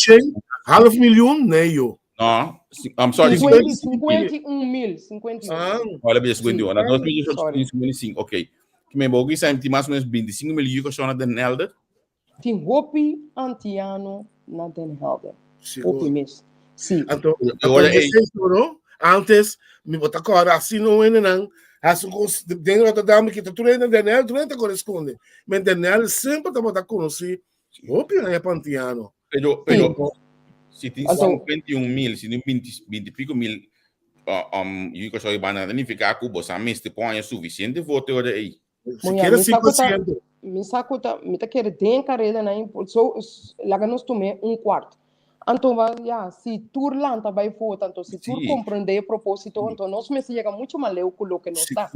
[SPEAKER 2] 500.000 nee joh.
[SPEAKER 1] No, I'm sorry.
[SPEAKER 3] 51 mil. 51.
[SPEAKER 1] Olha bem, 51. Na 2018
[SPEAKER 3] Sorry.
[SPEAKER 1] 55, ok. Que me boca sabe tem mais ou menos 25 mil euros na den halde.
[SPEAKER 3] Tem hopi antiano na Den Helder.
[SPEAKER 2] Seguro.
[SPEAKER 3] Hopi mesmo. Sim.
[SPEAKER 2] Então,
[SPEAKER 1] Agora
[SPEAKER 2] antes, me botar agora assim não é não. Assim dentro da dama que tu ainda Daniel, tu ainda corresponde. Mas Daniel sempre tá botar com si. Hopi é pantiano.
[SPEAKER 1] Pero se tem 51 mil, se tem 20 e pico mil euros só ibana, não fica a cubo, sa mês te põe suficiente voto ora aí.
[SPEAKER 2] Se quer 5%.
[SPEAKER 3] Me sacuta, me tá querendo tem carreira na so laga nos tome quarto. Então se tu lanta vai votar, então se tu compreender o propósito, então nós me chega muito mal eu coloque no está.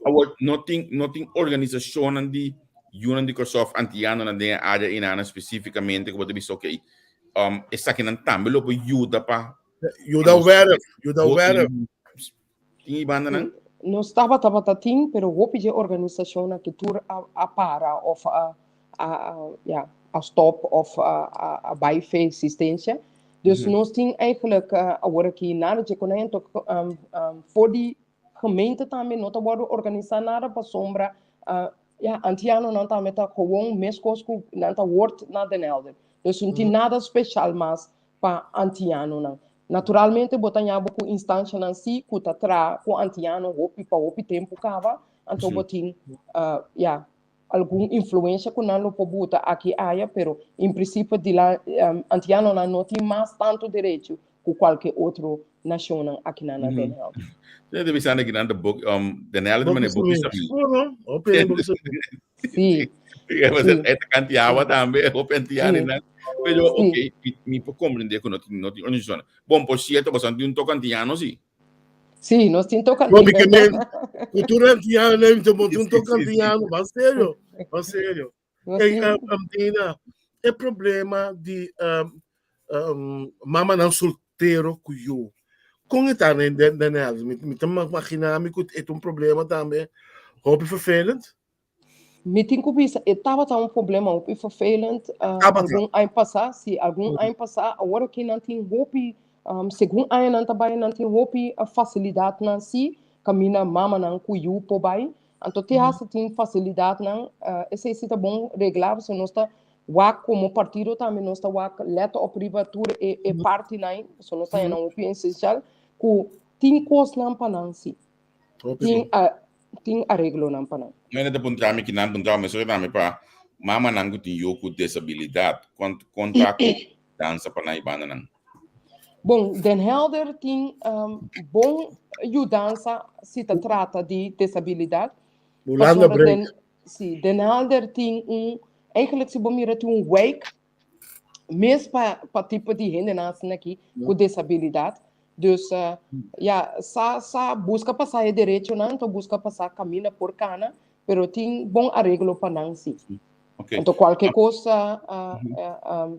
[SPEAKER 1] Agora não tem organização de União de Microsoft antiano na de área inana especificamente que você disse ok. Essa que não também lo ajuda para
[SPEAKER 2] ajuda o verbo.
[SPEAKER 1] Tem banda não?
[SPEAKER 3] Não estava tabatim, pero vou pedir organização que tu a para of a stop of a bijvee assistência. Dus nós temos eigenlijk agora que nada de conhecimento voor die gemeente também não está organizar nada para sombra antiano não está meta gewoon mescos que não está word na Den Helder. Dus não tem nada especial mais para antiano não. Naturalmente, botanya boku instância nansi kuta tra ku antiano hopi pa hopi tempo kava anto botin algum influência com não po buta aqui aya pero em princípio de lá antiano não tem mais tanto direito que qualquer outro nação aqui na Den Helder.
[SPEAKER 1] Deve ser aqui na book Den Helder mas é book
[SPEAKER 3] sim.
[SPEAKER 1] É cantiava também hopi antiano né. Pero ok, mi può comprendere che non ti organizzazione. Buon po' scelto, ma di un tocco antiano, sì.
[SPEAKER 3] Sì, non si tocca
[SPEAKER 2] antiano. No, perché cultura antiana, un tocco antiano, ma serio. Amtina, è problema di mamma non solteiro com eu. Com está Daniel, me tá imaginando que é problema também. Hobby vervelend.
[SPEAKER 3] Me tem que pensar, estava um problema muito vervelend. Algum ano passado, agora que não tem hobby, segundo ano não tem hobby, a facilidade não se caminha mama não cuiu por baixo. Então tem facilidade não, esse é bom reglar, se nós está como partido também nós está letra ou privatura e parte não, se nós está não hobby essencial, que tem coisa não para não se. Tem arreglo não para não.
[SPEAKER 1] Não é de pontar-me que não pontar-me só dá-me para mama não tem eu com desabilidade quanto contrato dança para na ibana não.
[SPEAKER 3] Bom, Den Helder tem bom ajudança se trata de desabilidade. Den Helder tem eigenlijk se bom mira tem wake mesmo para tipo de gente aqui com desabilidade. Dus sa busca passar direito não, então busca passar caminha por cana, pero tem bom arreglo para não sim.
[SPEAKER 1] Okay.
[SPEAKER 3] Então qualquer coisa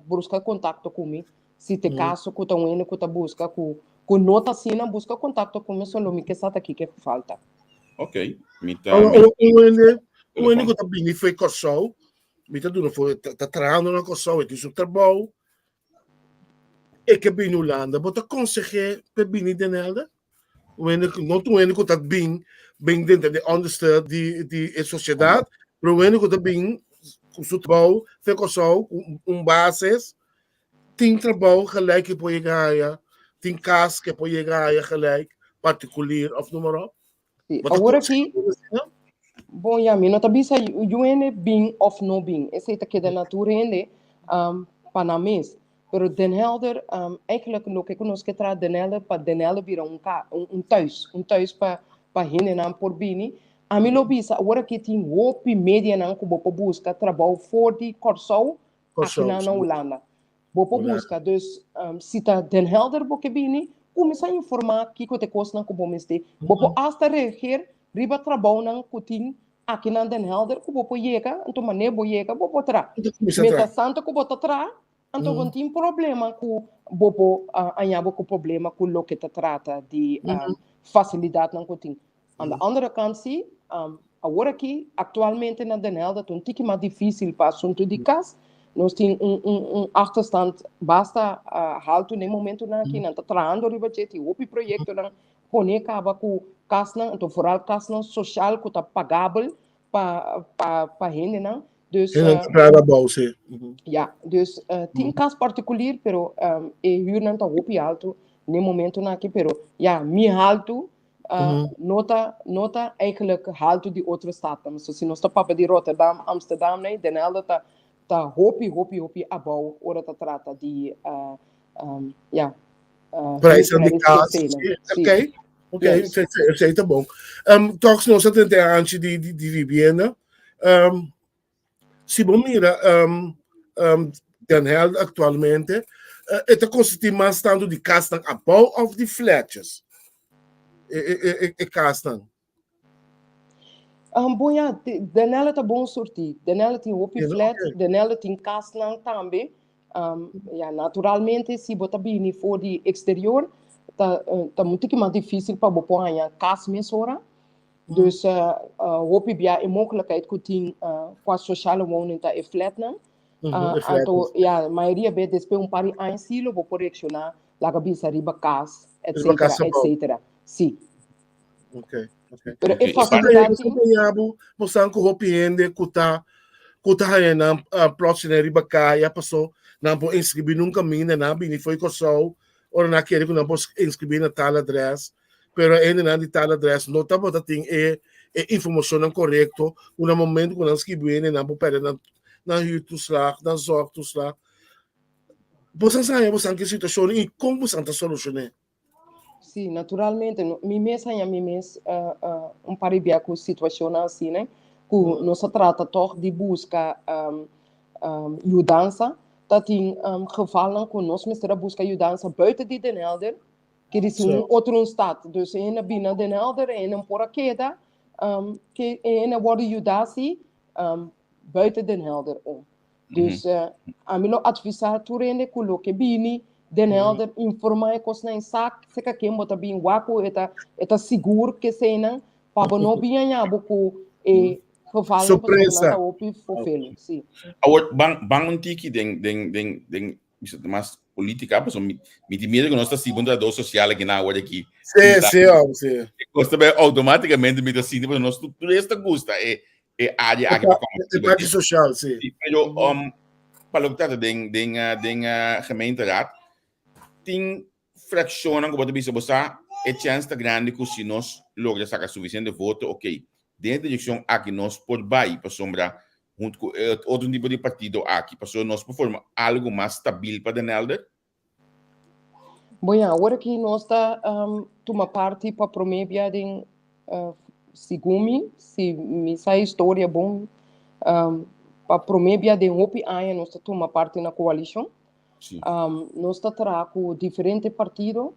[SPEAKER 3] busca contato comigo. Se te caso que tão indo que tá busca com nota assim, busca contato comigo só me que está aqui que falta.
[SPEAKER 1] Ok.
[SPEAKER 2] O único que também foi corso, me tá dando foi tá trabalhando na corso, e isso trabalho. E que bem Holanda, mas a conseguir para bem Den Helder, não tu único que bem dentro de understand de sociedade, mas o único que bem com o trabalho, foi corso, bases, tem trabalho gelijk que pode ganhar, tem casa que pode ganhar gelijk, particular of número.
[SPEAKER 3] Agora aqui, bom, mim não tá bem se o bem of no bem, esse é que da natureza panamês. Pero Den Helder, eigenlijk no que nós que traz Den Helder para Den Helder vira thuis para gente não por bem. A mim lo bisa agora que tem hopi média não que bopo busca trabalho for de corso aqui na Holanda. Bopo busca dus se tá Den Helder boque bem, começa a informar que te costa não que bom este. Bopo hasta reagir riba trabalho não que tem aqui na Den Helder que bopo chega, então mané bo chega bopo tra. Meta santo que bopo tra Então, não tem problema com bobo, anhabo com problema com o que te trata de facilidade não tem. Aan de andere kant zie, agora aqui, atualmente na Denelda, é um pouco mais difícil para assunto de casa. Nós temos achterstand, basta halto no momento aqui, não está trabalhando o budget, o projeto não conecta com casa, então vooral casa social que está pagável para gente não. Dus,
[SPEAKER 2] para bolsa.
[SPEAKER 3] ja, dus tem caso particular, pero huur não está hopi alto no momento aqui, pero ja, mi alto nota eigenlijk halto die andere staten. Dus als nós papa de Rotterdam, Amsterdam, nee, Den Helder tá hopi abau, ora tá trata de
[SPEAKER 2] prijs aan de kaas. Ok, sei, tá bom. Toch nós temos antes de vivienda. Se bom mira, Den Helder atualmente, está constituindo mais tanto de casa abau of de flatjes. Castan.
[SPEAKER 3] Bom, ja, Denelle tá bom sortir. Denelle tem hopi flat, Denelle tem castan também. Ja, naturalmente, se botar bem for de exterior, tá muito mais difícil para botar a casa mesora. Dus hopi bia é mogelijkheid que tem com a social woning tá é flat não. Então, ja, a maioria vê depois par de anos silo vou correccionar, lá que bisa riba casa, etc. Sim.
[SPEAKER 2] Ok.
[SPEAKER 3] Pero é facilidade.
[SPEAKER 2] Mostrando que o hopiende kuta haya na próxima riba kaya passou não pode inscrever num caminho na bini foi com só ou na querer que não pode inscrever na tal address, pero ainda não de tal address não tá bota tem informação correta no momento que não escrever não pode perder na huurtoeslag, na zorgtoeslag. Você sabe que situação e como você está solucionando?
[SPEAKER 3] Sim, naturalmente, mês paribia com situação assim, né? Que não se trata toch de buscar ajudança, dat tem gevallen que nós mesmo buscar ajudança buiten de Den Helder, que é outro estado, dus ena binnen Den Helder, ena por queda, que ena wordt ajudatie buiten Den Helder om. Dus a mim advisar turende kulo que bini Den Helder informar kos na sak seka que bota bem wako eta seguro que sena para não binha buku gevallen
[SPEAKER 2] surpresa
[SPEAKER 3] na opi fofelo sim.
[SPEAKER 1] Award bang tiki den mas política pessoa me medo que nós está segundo a dose social aqui na hora aqui.
[SPEAKER 2] Sim.
[SPEAKER 1] Costa bem automaticamente me dá assim, mas nós tudo isso gosta é área aqui para
[SPEAKER 2] como parte social, sim.
[SPEAKER 1] Pero para o que tá den gemeenteraad tem fração que pode ser você é chance tá grande que se nós logra sacar suficiente voto, ok. Dentro da direção aqui nós pode vai para sombra junto com outro tipo de partido aqui, para nós formar algo mais estável para Den Helder.
[SPEAKER 3] Bom, agora que nós está toma parte para promover den segundo se me sai história bom para promover den hopi aia nós está toma parte na coalição. Nós está com diferentes partidos,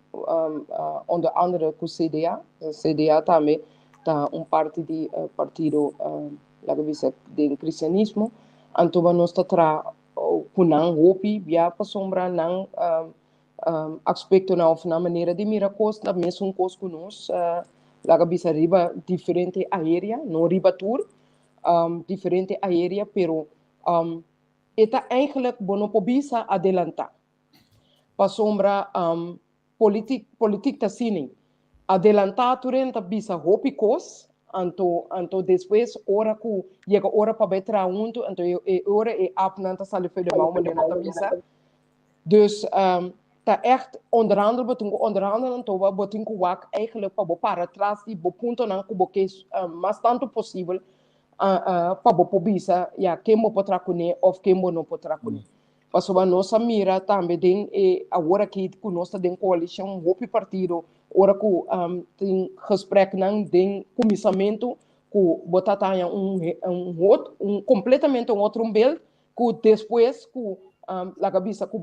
[SPEAKER 3] onder andere com CDA. CDA também está parte de partido, lá que diz, de cristianismo. Então nós está com não hopi, via para sombra não aspecto na maneira de mirar costa, mesmo costa com nós, lá que diz riba diferente aérea, não riba tour, diferente aérea, pero eta eigenlijk bono pobisa adelantar. Para sombra politik ta sini. Adelantar turenta bisa hopi kos, anto depois ora ku llega ora para betra unto, anto ora apnanta sale foi de mal maneira ta bisa. Dus ta echt onderhandelen anto botin ku wak eigenlijk para trás e bo punto nan ku bokes mas tanto possível para pobisa ya quem potrá cune ou quem não potrá cune. Passou nossa mira também tem agora que conosco tem coalição hopi partido ora que tem gesprek não tem comissamento que botar tá completamente outro beeld que depois que la cabeça que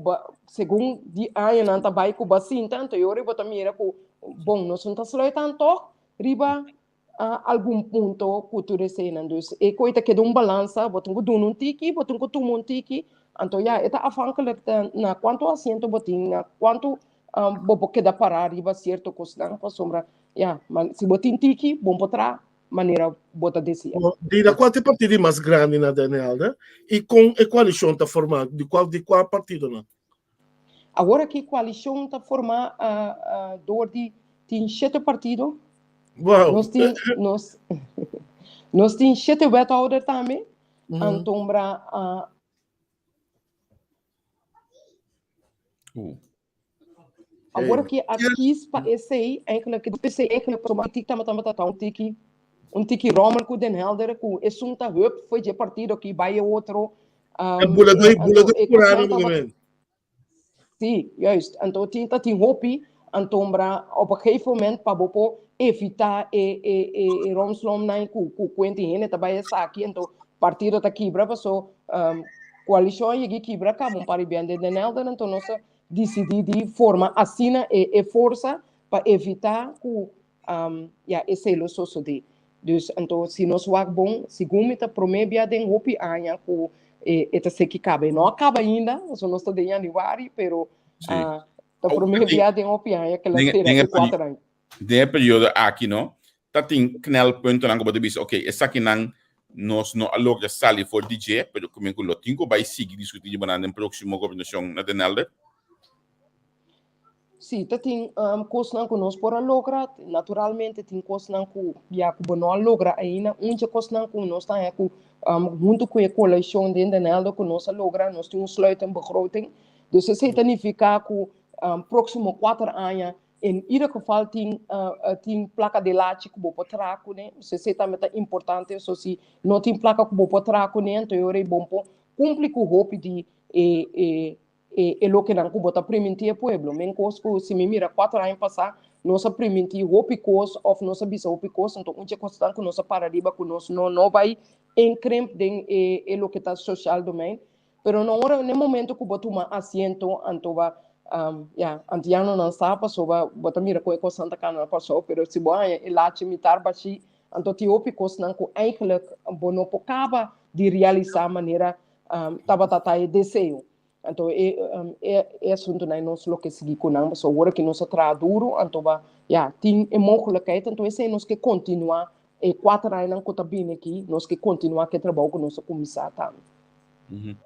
[SPEAKER 3] segundo de ano não tá vai que basin tanto eu ora botar mira que bom nós não tá só tanto riba algum ponto cultura cena dus e coita que dá balança botam que dá tiki botam que tomam tiki Então, é afhankelijk na quanto assento botin, na quanto bobo queda parar riba certo costang pa sombra. Mas se botin tiki, bom potrá maneira bota desse.
[SPEAKER 2] Dirá quantos partidos mais grandes na DNL, né? E coalição está formada? De qual partido, não?
[SPEAKER 3] Agora que a coalição está formada tem 7 partidos.
[SPEAKER 2] Uau!
[SPEAKER 3] Nós temos 7 wethouders também. Então, agora que aqui para esse aí, eigenlijk um tiki Romer com Den Helder, com esse hup foi de partido que vai outro.
[SPEAKER 2] Bulador por ano, movimento.
[SPEAKER 3] Sim, juist. Então, tem hopi, então, op een gegeven moment, para evitar romslom na com quente hene, também é aqui, então, partido tá quebra, so coalição aqui quebra, como para bem de Den Helder, então, nós decidir de forma assina e força para evitar que esse lo sucede. Dus então, se nós vamos bom, segundo a promessa de hopi aia com esta se que cabe, não acaba ainda, nós estamos de januário, pero a promessa de hopi aia que ela terá 4 anos.
[SPEAKER 1] De período aqui não, tá tem knel ponto na coisa de ok, essa aqui nós não aloga sali for DJ, pero como que lo tingo vai seguir discutir no próximo governação na Denelder.
[SPEAKER 3] Sim, tem coisas que nós podemos lograr, naturalmente tem coisas que já não logra ainda, coisas que nós estamos junto com a coalição de Denelder que nós logramos, nós temos sluiten begroting, dus isso significa que próximo 4 anos in ieder geval tem placa de laje que vou trago, né? Se também é importante, se não tem placa que vou trago, né? Então eu é bom cumprir com o hope de lo que não bota permitir pueblo. Men coisas se me mira 4 anos passar, nós permitir hope coisa ou nós bisa hope coisa, então um dia constante que nós paradiba que nós não vai encremp den lo que está social domain, pero não hora no momento que botar uma assento, então vai antiano não sabe, só vai botar mira com Santa Cana passou, pero se boa elate mitar baixi, então te hope coisa não que eigenlijk bono acaba de realizar maneira tabatatai desejo. Então é assunto na nós lo que seguir com nós, só agora que nós traduro, então tem mogelijkheid, então esse nós que continuar 4 anos que tá bem aqui, nós que continuar que trabalho com nosso comissário também.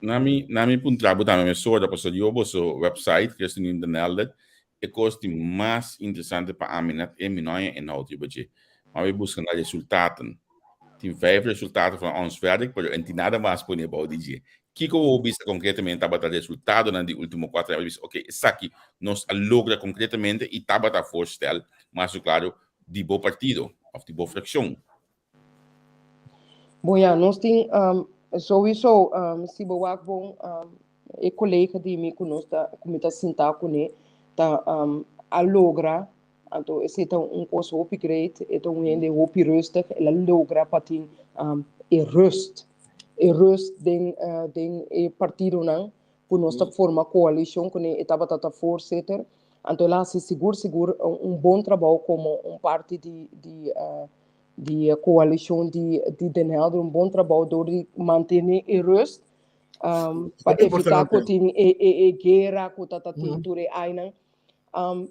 [SPEAKER 1] Nami pun trabalho também só da pessoa de o website que é no Denelder, é coisa mais interessante para a minha e não outro budget. Mas buscando resultados, tem 5 resultados van ons werk, maar er is nada mais disponível DJ. Que eu vi concretamente estava resultado nos últimos 4 anos, ok, isso aqui nós logra concretamente e estava a voorstel, mas claro, de bom partido ou de boa fracção.
[SPEAKER 3] Bom, nós temos sowieso se boa bom e colega de mim que nós como está sentado com ele, tá a logra, então esse é coisa upgrade, é ende rustig, ela logra para ter rust. E rust den partido não, por nossa forma coalição que estava tata voorzitter, então lá se seguro bom trabalho como parte de coalição de Den Helder, bom trabalho de manter e rust, para evitar que tenha guerra, que tata tinture ainda.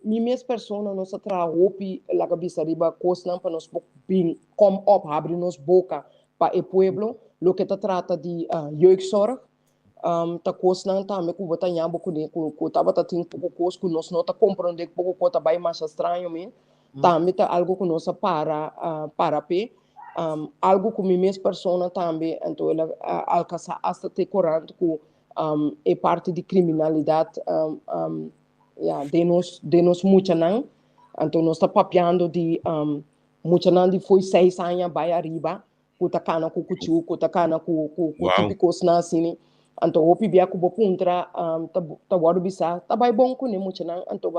[SPEAKER 3] Minhas pessoas nossa traopi la cabeça riba coisa para nós bem come up abrir nos boca para o pueblo. Lo que está trata de jeugdzorg, tá coisa também que botar nhabo com tava tá tem pouco coisa que nós não tá compreender pouco coisa vai mais estranho mesmo, também tá algo que nós para pé, algo que minhas pessoas também então ela alcança hasta te corrente que é parte de criminalidade de nós muito não, então nós tá papiando de muito não de foi 6 anos vai arriba kuta kana ku kuchu kuta kana ku tipicos na assim então o pibia ku bopuntra ta wadu bisa ta bai bom ku ne muito nan então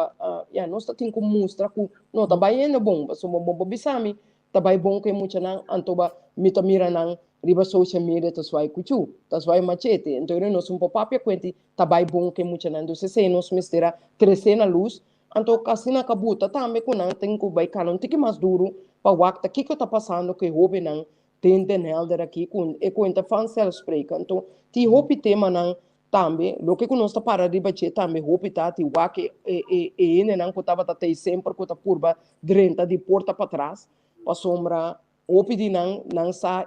[SPEAKER 3] nós tá tem como mostrar ku não ta bai é bom so bom bisa mi ta bai bom que muito nan então mita mira nan riba social media ta swai kuchu ta swai machete então nós um papia quente ta bai bom que muito nan então se nós mistera crescer na luz então casina kabuta também ku nan tem ku bai kana um tique mais duro para o que está passando que houve nan Den Helder aqui com e conta vanzelfsprekend. Então, die hopi tema nan também, lo que nós para de bater também hopi tá, ti wake e nan kota bata tem sempre kota curva drenta de porta para trás, para sombra hopi di nan sa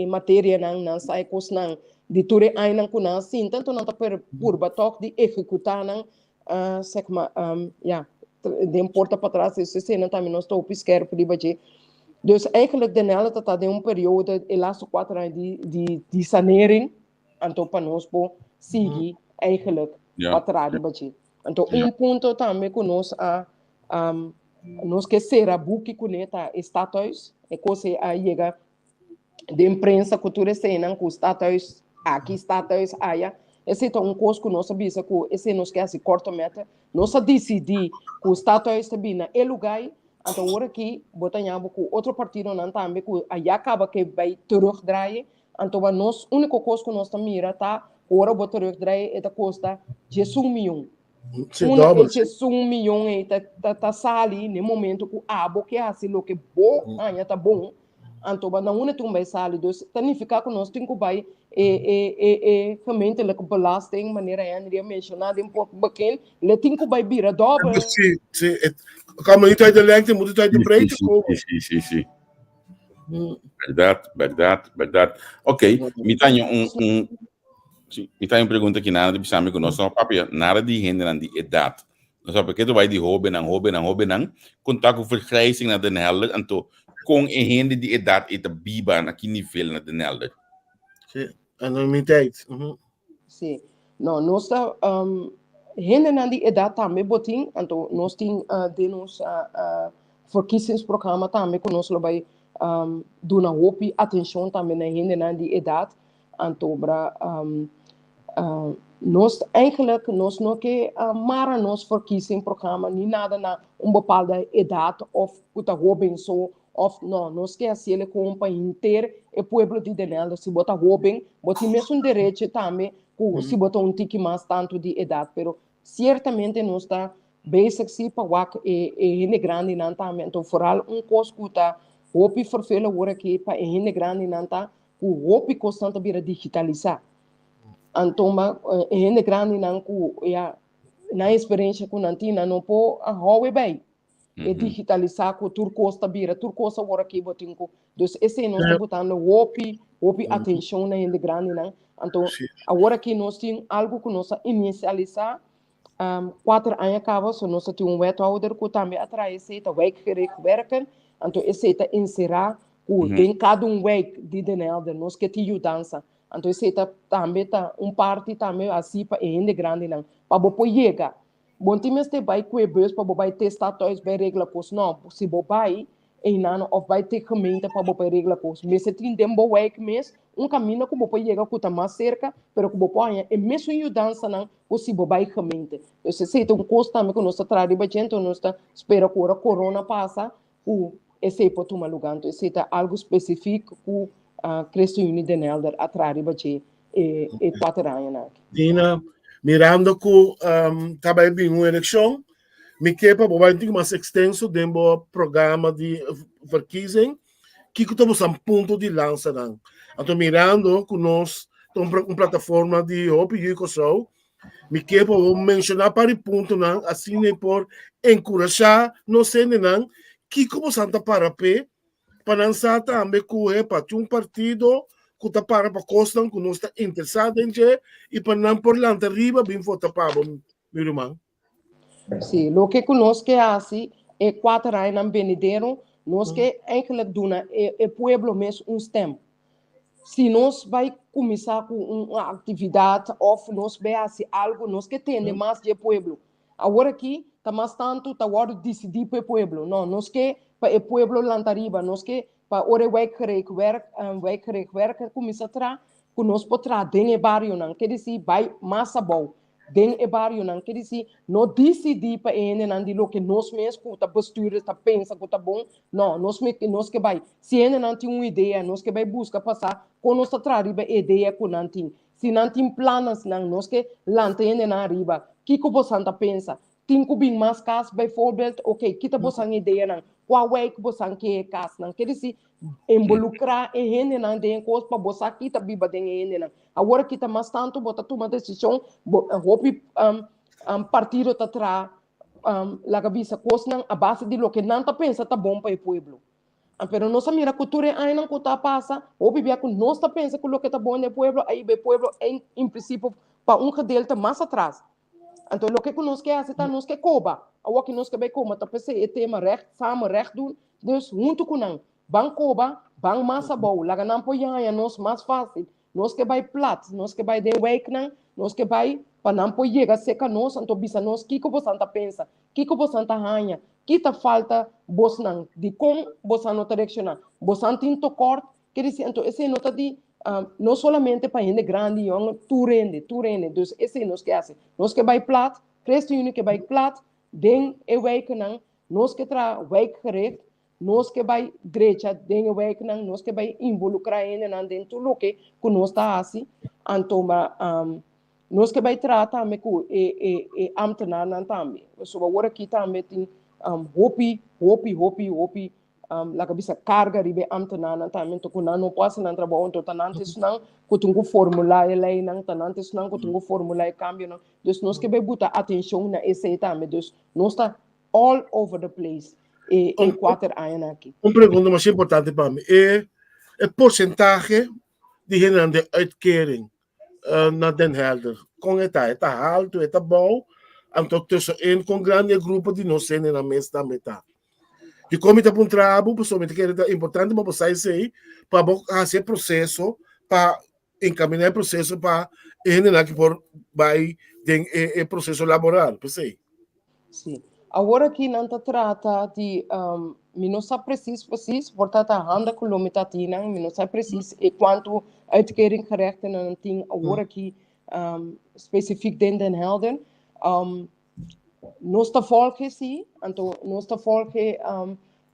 [SPEAKER 3] matéria nan sa cos nan de ture ai nan kuna sim tanto não tá per curva toque de executar nan sekma de porta para trás esse cena também nós tô pisquer para bater. Dus eigenlijk de Nederland dat in een periode de laatste 4 jaar die sanering en toen para nós seguir eigenlijk wat raar beetje. En toen ponto também que nós que será buque coneta status e coisa aí chega de imprensa cultura cena com status aqui status aí esse é coisa que nós sabemos que esse nós que assim corto meta nós decidir que o status também na lugar. Então, agora aqui, botamos com outro partido, não também, que aí acaba que vai terugdraaien. Então, nós, a única coisa que nós mira tá, agora vou terugdraaien, é da costa de 1 milhão. Esse 1 milhão tá sali no momento que abo que assim, o que bom, ainda tá bom. Então, não é tão bem sali, então, significa que nós temos que vai gemeentelijke belasting, meneer Henry mencionado um pouco pequeno, ele tem que vai virar dobro.
[SPEAKER 2] Sim. Kan niet uit de lengte, moet het uit de breedte komen.
[SPEAKER 1] Sim. Verdade. Ok, me tenho uma pergunta aqui nada de bisame que nós não papel nada de renda na de idade. Nós só porque tu vai de hobby não, contar com vergrijzing na de helder, então com a renda de idade e de biba na que nível na de helder.
[SPEAKER 2] Sim, anonimiteit.
[SPEAKER 3] Sim, não, nós está renda na de idade também botin, então nós temos de nos verkiezingsprogramma também que nós vai doen na hopi atenção também na renda na de idade, então nós eigenlijk nós não que maar nós verkiezingsprogramma nem nada na bepaalde idade of puta robin so of não nós que assim ele com para inteiro o pueblo de Denelda se bota robin bota mesmo direito também se bota tique mais tanto de idade pero certamente nós está basic se para wak e grande não também então vooral coisa que tá hopi vervelen worden aqui para e grande não tá o hopi constante vira digitalizar. Então, é grande não na experiência com nantina não pode haver bem é digitalizar com tudo costa bira tudo costa agora aqui botinho dus esse nós está botando hopi atenção na gente grande não então agora aqui nós temos algo que nós inicializar 4 anos acaba so nós temos wethouder que também atrai se tá wijkgericht werken então esse tá inserar tem cada week de Denelda nós que te ajudança. Então, esse também tá parte também assim para gente grande não, para você chegar. Bom, time este vai com bus para você testar todos vai regla coisa não, se você vai e não ou vai ter gemeente para você regla coisa. Mas se tem tempo week mês, caminho que você chega com tá mais cerca, pero que você pode é mesmo ajudança não, se você vai gemeente. Então, se tem coisa também que nós traz de gente, nós espera que a corona passa, esse pode tomar lugar. Então, esse é algo específico que Cristiano de Nelder atrás bache e 4 anos.
[SPEAKER 2] Dina, mirando que também bem uma eleição, me quepa boba tem mais extenso dentro programa de verkiezing, que estamos a ponto de lançar não. Então mirando que nós temos uma plataforma de hopi e coisa, me quepa vou mencionar para o ponto não, assim nem por encorajar, não sei não, que como santa para pé para lançar também que para um partido que está para costa que não está interessado em que e para não por lá arriba bem votar para meu irmão.
[SPEAKER 3] Sim, o que nós que assim é 4 anos não venderam, nós que eigenlijk doen é pueblo mesmo stem. Se nós vai começar com uma atividade ou nós vai assim algo nós que tem mais de pueblo. Agora aqui tá mais tanto tá agora decidir para o pueblo, não nós que para o pueblo lantariba, nós que para o wijkgericht werk começa a tra, que nós podemos ter o barrio não, quer dizer vai massa bom, tem o barrio não, quer dizer não decidir para ele não de lo que nós mesmo tá postura, tá pensa que tá bom, não nós que vai, se ele não tem uma ideia, nós que vai buscar passar, com nós tá trazer a ideia que não tem, se não tem planos não, nós que lantene na arriba, que você pensa? Tem que vir mais casos, bijvoorbeeld, oké, kita bosan ideia não, Huawei que você quer casa, não quer dizer involucrar em gente não tem coisa para você aqui tá biba tem gente não. Agora que tá mais tanto bota tomar decisão, hope partido tá tra la cabeça coisa a base de lo que não tá pensa tá bom para o povo. Pero nossa mira cultura aí não conta passa, hope bia com nós tá pensa que lo que tá bom no povo, aí o povo em princípio para cadelo tá mais atrás. Então, o que nós quer fazer, nós quer cobrar. O que nós quer cobrar, tá pensando, é tema recht, samen recht doen. Dus, junto com nós, bang cobrar, bang massa bom. Lá não apoiar, nós mais fácil. Nós que vai plat, nós que vai de week não, nós que vai para não apoiar, seca nós, então bisa nós, que você tá pensa, que você tá ganha, que tá falta, você não, de como você não direcionar, você tem tocor, quer dizer, então, esse nota de não somente para gente grande, tu rende. Então, esse nós que hace. Nós que vai plat, Cristo Unie que vai plat, den e week não, nós que tra week gericht, nós que vai igreja, den e week não, nós que vai involucrar ele não dentro do que nós está assim, então, nós que vai tratar também com ambtenaar não também. So, agora aqui também tem hopi, laga bisa carga ribe ambtenaar também to kuna no passa não trabalho to tanantes não kutungu formulário lei não tanantes não kutungu formulário cambio não dus nós que vai botar atenção na esse também dus nós está all over the place e quatro anos aqui.
[SPEAKER 2] Pergunta mais importante para mim é o porcentagem de gente de uitkering na Den Helder. Com está alto, está bom, então tussenin com grande grupo de nós na mesa também tá. E como está para trabalho, pessoalmente que é importante para você sair para fazer processo, para encaminhar o processo para generar que por vai o processo laboral, pensei.
[SPEAKER 3] Sim. Agora que não se trata de não se precisa portanto a handa quilômetro tina, não se precisa e quanto uitkering gerecht não tem agora que específico dentro Den Helder, nós está volge sim, então nós está volge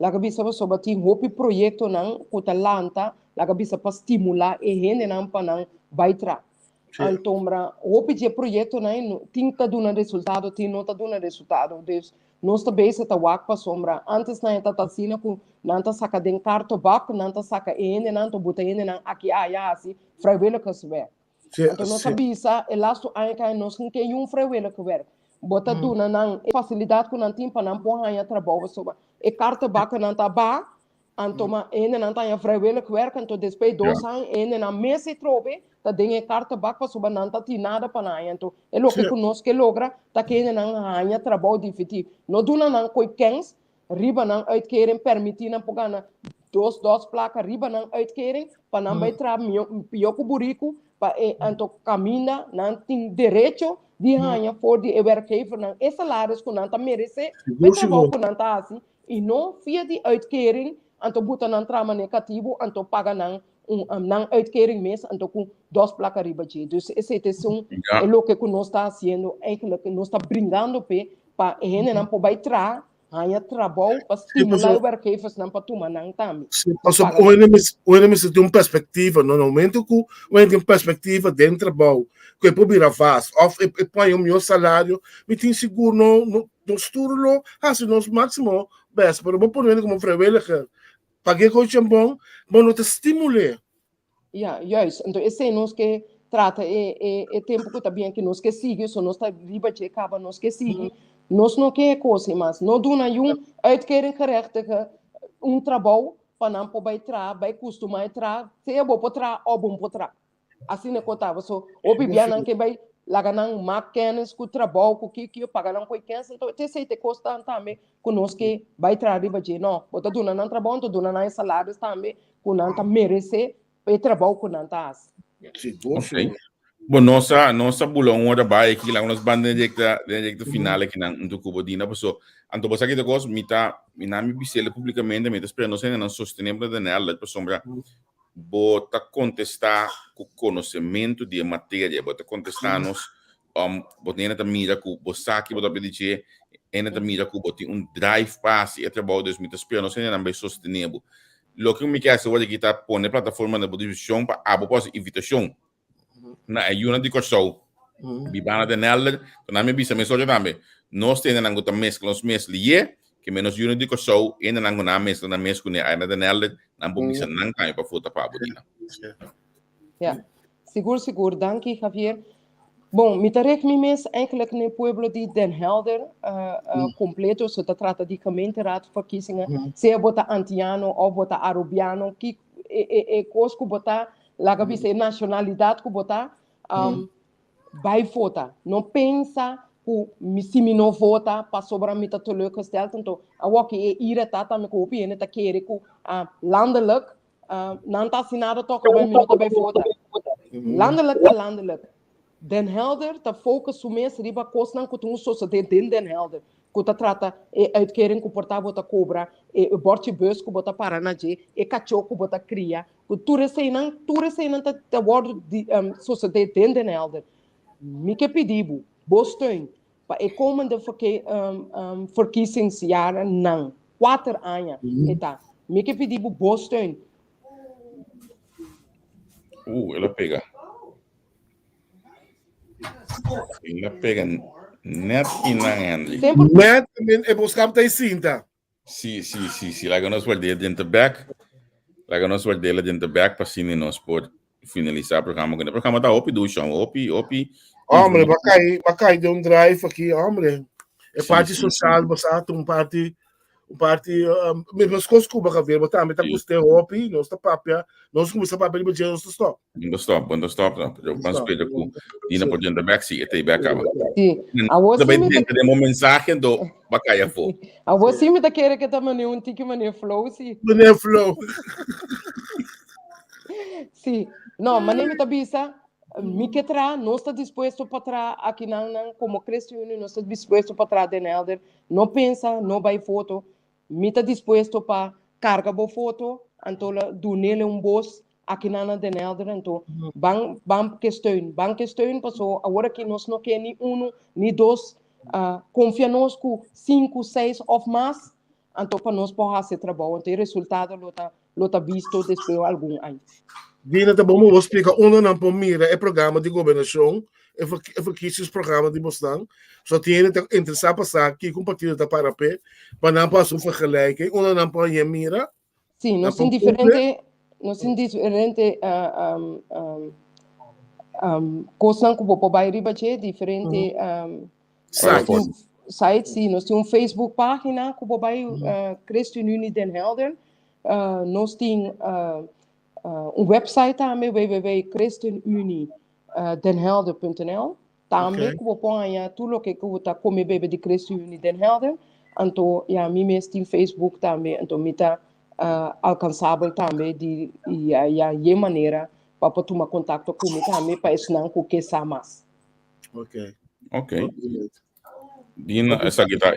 [SPEAKER 3] laga bisa sobre tem hopi projeto não com talanta laga bisa para estimular e gente não para não baitra. Então hopi de projeto não tem que dar resultado, tem não dar resultado, dus nós também se tá wak para sombra antes não tá assim com não tá saca den carto bak não tá saca ene não tá bota ene não aqui assim vrijwilligers werk. Então nós bisa elasto ainda nós que vrijwilliger werk. Bota duna não facilidade com não tem para não pôr aí trabalho sobre e carta bak não tá ba antoma ene não tá vrijwilliger werk então depois 2 anos ene não mês se trobe tá den carta bak para sobre não tá tem nada para não então é o que conosco que logra tá que ene não aí trabalho definitivo não duna não coi kens riba não uitkering permitir não pogana dos placas riba não uitkering para não vai tra pioco burico para então caminha não tem direito de ganhar por de werkgever não esse salários que não tá merece vai trabalho que não tá assim e não via de uitkering então buta não trama negativo então paga não não uitkering mês então com 2 placas riba de dus esse é o que nós está fazendo eigenlijk nós está brindando para ele não pode tra ganhar trabalho para estimular werkgevers não para tomar não também
[SPEAKER 2] o enemy tem uma perspectiva normalmente o enemy tem uma perspectiva dentro do trabalho que pode virar fácil ou põe o meu salário me tem seguro no estudo assim no máximo best pero vou pôr ele como vrijwilliger paguei coisa bom não te estimule
[SPEAKER 3] juist então esse nós que trata é tempo que também que nós que sigue só nós está riba de acaba nós que sigue nós não quer coisa mas não dona uitkering gerechtige trabalho para não poder tra vai costumar tra se é bom para ou bom para assim não contava só o bibia não que vai lá não máquinas com trabalho com que eu pagar não com quem então te sei te custa também conosco que vai tra riba de não bota dona não trabalho então dona não salários também com não tá merece o trabalho com não tá
[SPEAKER 1] okay. Bom, nossa bulong ora ba aqui lá umas bandas de final aqui na do Cubodina, pessoal. Anto você aqui de coisa minami bisele publicamente, me espera não ser não sustentável de nela, para sombra. Bota contestar com conhecimento de matéria, bota contestar nos bota ainda mira com bosaki bota pedir ainda mira com bota drive pass e trabalho dos me espera não ser não bem sustentável. Lo que me quer saber aqui tá poner plataforma de produção para a propósito invitação na ayuna di corso bibana de neller na me bisa me soja tambe nós temos na gota mescla os mescla que menos yun di ko show ina nang na mes kuni ay na denelle nang bumisan nang tayo pa foto pa budina.
[SPEAKER 3] Ja, seguro, dank je Javier. Bom, me tarek mi mes eigenlijk in pueblo di Den Helder completo, so dat trata di gemeenteraadverkiezingen. Se bota antiano of bota arubiano, ki kos ku bota laga bisa nacionalidade ku bota bij vota. Não pensa ku mi no vota pa sobra mita teleurgesteld. Então, a waki e ira tata me kopi en ta kere ku landelijk nanta sinada toch bij minota bij vota. Landelijk. Den Helder, ta focus su mes riba kosnan ku tungu so de Den Helder. Ku ta trata uitkering ku porta bota cobra, bordje bus ku bota paranaje, cacho ku bota cria. Ku ture seinan ta word so de Den Helder. Mike pedibu, bosteun, pa komende verkiezingsjaren nang, 4 anos, eta. Mike pedibu bosteun.
[SPEAKER 1] Ela pega. Ela pega net inangandi.
[SPEAKER 2] Net, e buscam tai cinta.
[SPEAKER 1] Sì, la nos guardia dentro back. La nos guardia dentro back pa sini nos por finalizar o programa. O programa tá opi do chão, opi.
[SPEAKER 2] Hombre, bacai de drive aqui, hombre. É parte social, você um parte mesmo as coisas que você vê, mas também tá custando opi, nós tá papia, nós começamos a papia de nós stop.
[SPEAKER 1] Não stop. Eu penso que eu dina por dentro back sim, até back aba.
[SPEAKER 3] Sim.
[SPEAKER 1] A você me dentro de mensagem do bacai a fo.
[SPEAKER 3] A você me tá querendo que tá maneiro tique maneiro flow, sim.
[SPEAKER 2] Maneiro flow.
[SPEAKER 3] Sim. Não, maneiro me tá bisa. Miketra, não está disposto para trás aqui não, como Cristiano, não está disposto para trás de Nelder, não pensa, não vai foto, me está disposto para carregar boa foto, então do nele boss aqui na de Nelder, então bam questão passou agora que nós não quer nem nem dois, confiamos com 5, 6 ou mais, então para nós poder fazer trabalho, então o resultado lo tá visto depois de algum ano.
[SPEAKER 2] Dina tá bom, vou explicar não por mira é programa de governação, é verkiezingsprogramma de Boston. Só tinha que interessar passar aqui com partido da Parapé, para não passar vergelijking, não por mira.
[SPEAKER 3] Sim, nós temos diferente coisas que vou para riba diferente sites, sim, nós temos Facebook página que vou para Christian Unie Den Helder, nós temos website também, www.christianuniedenhelder.nl. Também que vou pôr tudo o que eu vou comer bebê de Christian Unie Den Helder. Então, mim mesmo tem Facebook também, então me tá alcançável também de maneira para tomar contato comigo também para ensinar o que sabe mais.
[SPEAKER 1] Ok. Dina essa aqui tá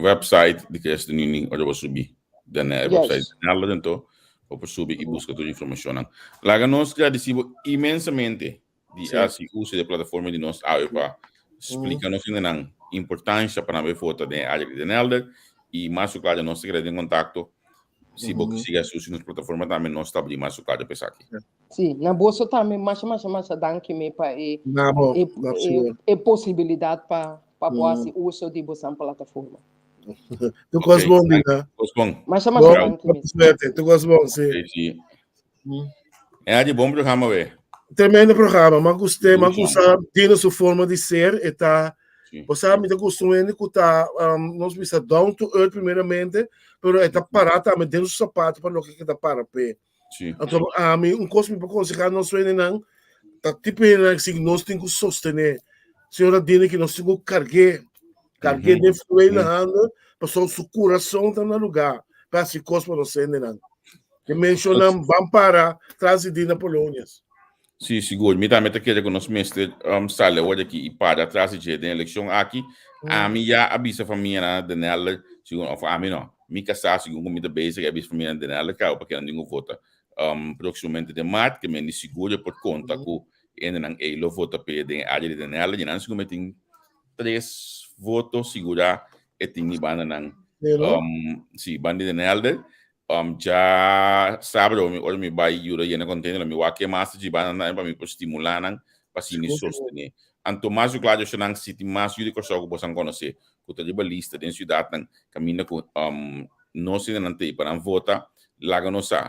[SPEAKER 1] website de Christian Unie, onde eu vou subir. Website dela, então ou subir e buscar toda a informação. Lá nós agradecemos imensamente de uso da plataforma de nós para explicar-nos a importância para a foto de área de Nelder e mais claro nós queremos em contato se você siga usando a plataforma também nós estamos mais claro para aqui.
[SPEAKER 3] Sim, na bolsa também mais danke me para a possibilidade para fazer uso de bolsa plataforma.
[SPEAKER 2] Tu gosta bom, Dina?
[SPEAKER 3] Mas danke me.
[SPEAKER 2] Tu gosta bom, sim.
[SPEAKER 1] É de bom programa, velho.
[SPEAKER 2] Tremendo programa, mas gostei, Dina sua forma de ser, e tá, você me acostumando que tá, nós precisamos down to earth primeiramente, pero está parado também dentro do sapato para o que está para pé. Então, a mim coisa me para aconselhar nós não, tá tipo assim, nós temos que sostener. Senhora Dina que nós temos que carregar de fluir na anda, para o coração está no lugar, para se coisa para nós não. Que mencionamos, vamos para trazer Dina Polônias.
[SPEAKER 1] Sim, seguro. Me também queria que nós mestre sala hoje aqui e para trás de eleição aqui. A mim já avisa a família da Nela, segundo a mim não. Me casar segundo me da base avisa a família da Nela, porque não ninguém vota. Proximamente de março que me seguro por conta que ainda não é o voto pede a área da Nela, e não segundo tem 3 votos segura e tem banda não. Sim, banda da Nela. Já sábado hoje me vai ir na container me vai que mais de banda para me estimular para se sostener Anto mais o claro siya ng city mas yun ko sa ko bosang kono si kuta di ba lista din ciudad ng kamina ko no sila nante para vota laga no sa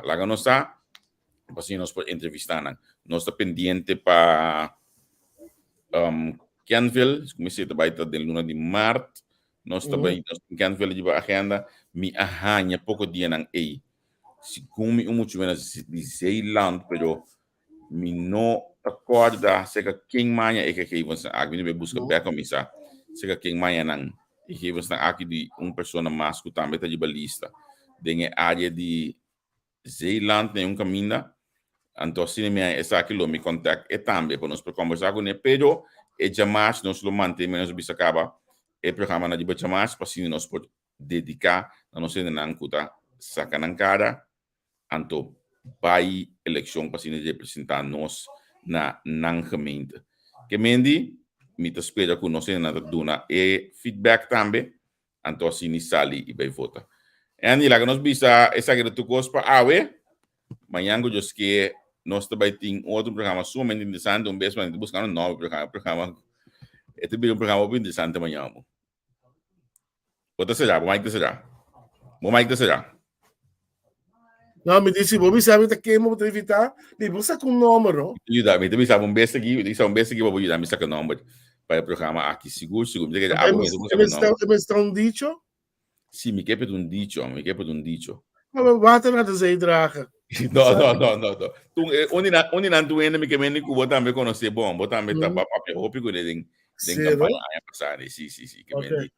[SPEAKER 1] kasi nos por entrevistar nang nos está pendiente pa Canville comisita baita del luna di Mart nos está baita Canville di ba agenda mi ahanya pouco dia nang si kumi umucho na di Zeeland pero mi no acorda seka king manya e que você agni be busca back comisa seka king manya nang e que você aqui de persona mais que também tá de balista dengue área de Zeeland tem caminho então se me essa aquilo me contact e também para nós para conversar com ele pero e jamais nós lo mantemos bisa acaba e programa na de jamais para se nós pode dedicar a nós na ancuta sacanang cara anto by election para se representar nós na gemeente. Que mendi, me te espera que nós na duna e feedback também, anto assim ni sali e vai vota. E lá que nós bisa essa que tu cospa awe, manhã que just que nós também tem outro programa sumamente interessante, vez para buscar novo programa. Este é programa bem interessante manhã. Outra será, como é que será? Como é que será?
[SPEAKER 2] Não, me disse, vou me saber que eu vou evitar, me busca com número.
[SPEAKER 1] Me também sabe besta aqui, vou ajudar me sacar número para o programa aqui seguro.
[SPEAKER 2] Me estão dicho?
[SPEAKER 1] Sim, me quer dicho.
[SPEAKER 2] Mas bate na desendraga.
[SPEAKER 1] No. Onde não tu ainda me quer me botar também conhecer bom, botar também tá papel roupico de campanha a passar, sim, que me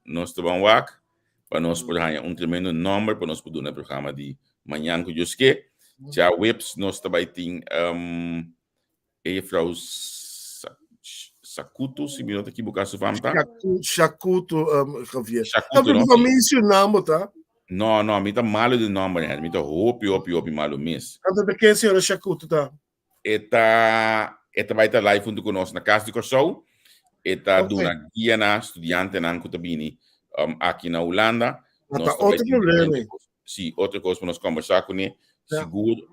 [SPEAKER 1] nós estamos wak para nós poder tremendo número para nós poder no programa de manhã que eu que já webs nós também tem Frau Sakuto, se me não equivocar se vamos tá
[SPEAKER 2] Shakuto Javier.
[SPEAKER 1] Shakuto
[SPEAKER 2] não vou mencionar, tá?
[SPEAKER 1] Não, me tá malo de nome, né? Me tá hopi malo mesmo.
[SPEAKER 2] Quanto de quem senhora Shakuto tá?
[SPEAKER 1] Eta vai estar live junto conosco na casa de Corsol. Eta duna guia na estudante na Kutabini aqui na Holanda.
[SPEAKER 2] Outro problema.
[SPEAKER 1] Sim, outra coisa para nós conversar com ele. Seguro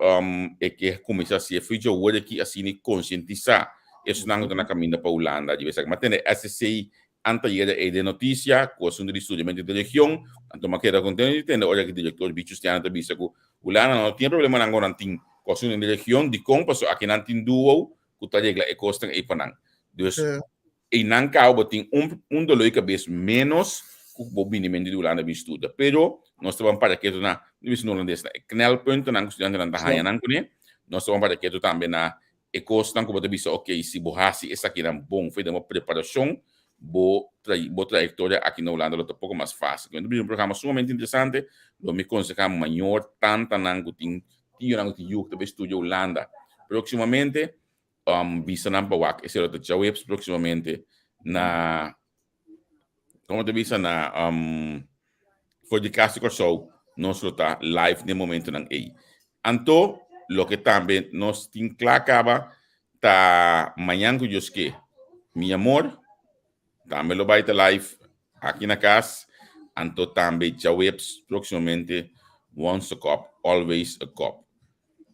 [SPEAKER 1] é que começar a ser feito hoje aqui assim conscientizar. Isso não está na caminho para a Holanda. Mas tem SCI anterior de notícia, com o assunto de estudamento de região. Então, uma queda contente, tem olha que o diretor Bichos tem a vista que Holanda não tem problema não agora tem com o assunto de região de como passou aqui não tem duo que está regla e costa e panang. Então, e não causa tem dolor de cabeça menos que o bobinamento de Holanda me estuda. Pero nós estamos para que na divisão holandesa, knel ponto não estudante não está aí não conhe. Nós estamos para que também na e costa como vista ok se borrasse essa aqui é bom, foi uma preparação boa trajetória aqui na Holanda é um pouco mais fácil. Então, é um programa sumamente interessante. Eu me aconselho maior tanta nango tem que também estuda Holanda. Proximamente visa na Bawak, esse é o webs proximamente na como te visa na for the Cástico Show nós está live no momento nang Anto lo que também nós tem clacaba ta manhã que eu que mi amor também lo vai estar live aqui na casa. Anto também já webs proximamente once a cop always a cop.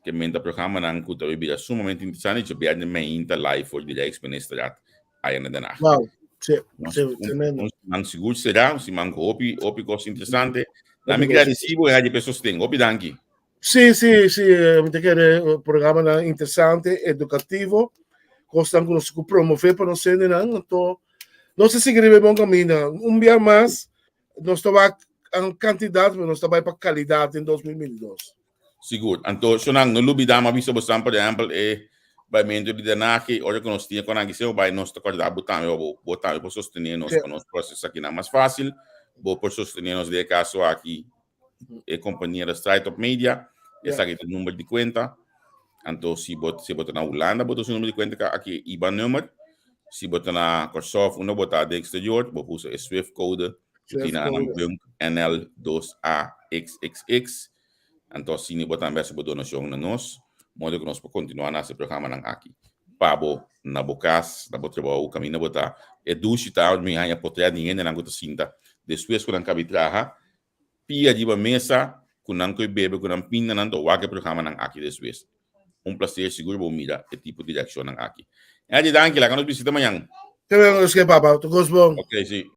[SPEAKER 1] Que menta programa nang kuta bibira sumamente interessante já bem main ta live for the exponestrat aí na dana.
[SPEAKER 2] Wow.
[SPEAKER 1] Não seguro será se manco opi coisa interessante. Na migra recibo e de pessoas tem opi danki.
[SPEAKER 2] Sì, mi chiede un programma interessante, educativo, costa anche uno promuovere per non essere non si scrive buon cammino. Un via más, non stava un candidato, ma non stava per qualità in 2022.
[SPEAKER 1] Sicuro. Anto, sonang non lubidama visto bostan per esempio bei mento di denaki, ora che non stia con anche se o bei nostro corda butame o botare per sostenere nostro processo aqui na mais fácil, per sostenere nos de caso aqui e companhia da Startup Media, essa aqui é o número de conta. Então, se botar na Holanda, botar o número de conta aqui, IBAN número. Se botar na Corsof, não botar de exterior, botar o Swift code, que na NL2AXXX. Então, se não botar essa donação na nós, modo que nós podemos continuar nesse programa aqui. Pabo, na bocas, na botrabalho, o caminho na botar. É duche, tá? Me ganha potrear dinheiro na gota cinta. Depois, quando a cabitraha, pia de mesa, quando a bebe, quando a pinta, não do waque programa aqui depois. Prazer seguro, vou mirar o tipo de reação aqui. Adi, danke, la kan ons visita amanhã.
[SPEAKER 2] Que venga, es que papá, tu cosbo.
[SPEAKER 1] Ok, sim.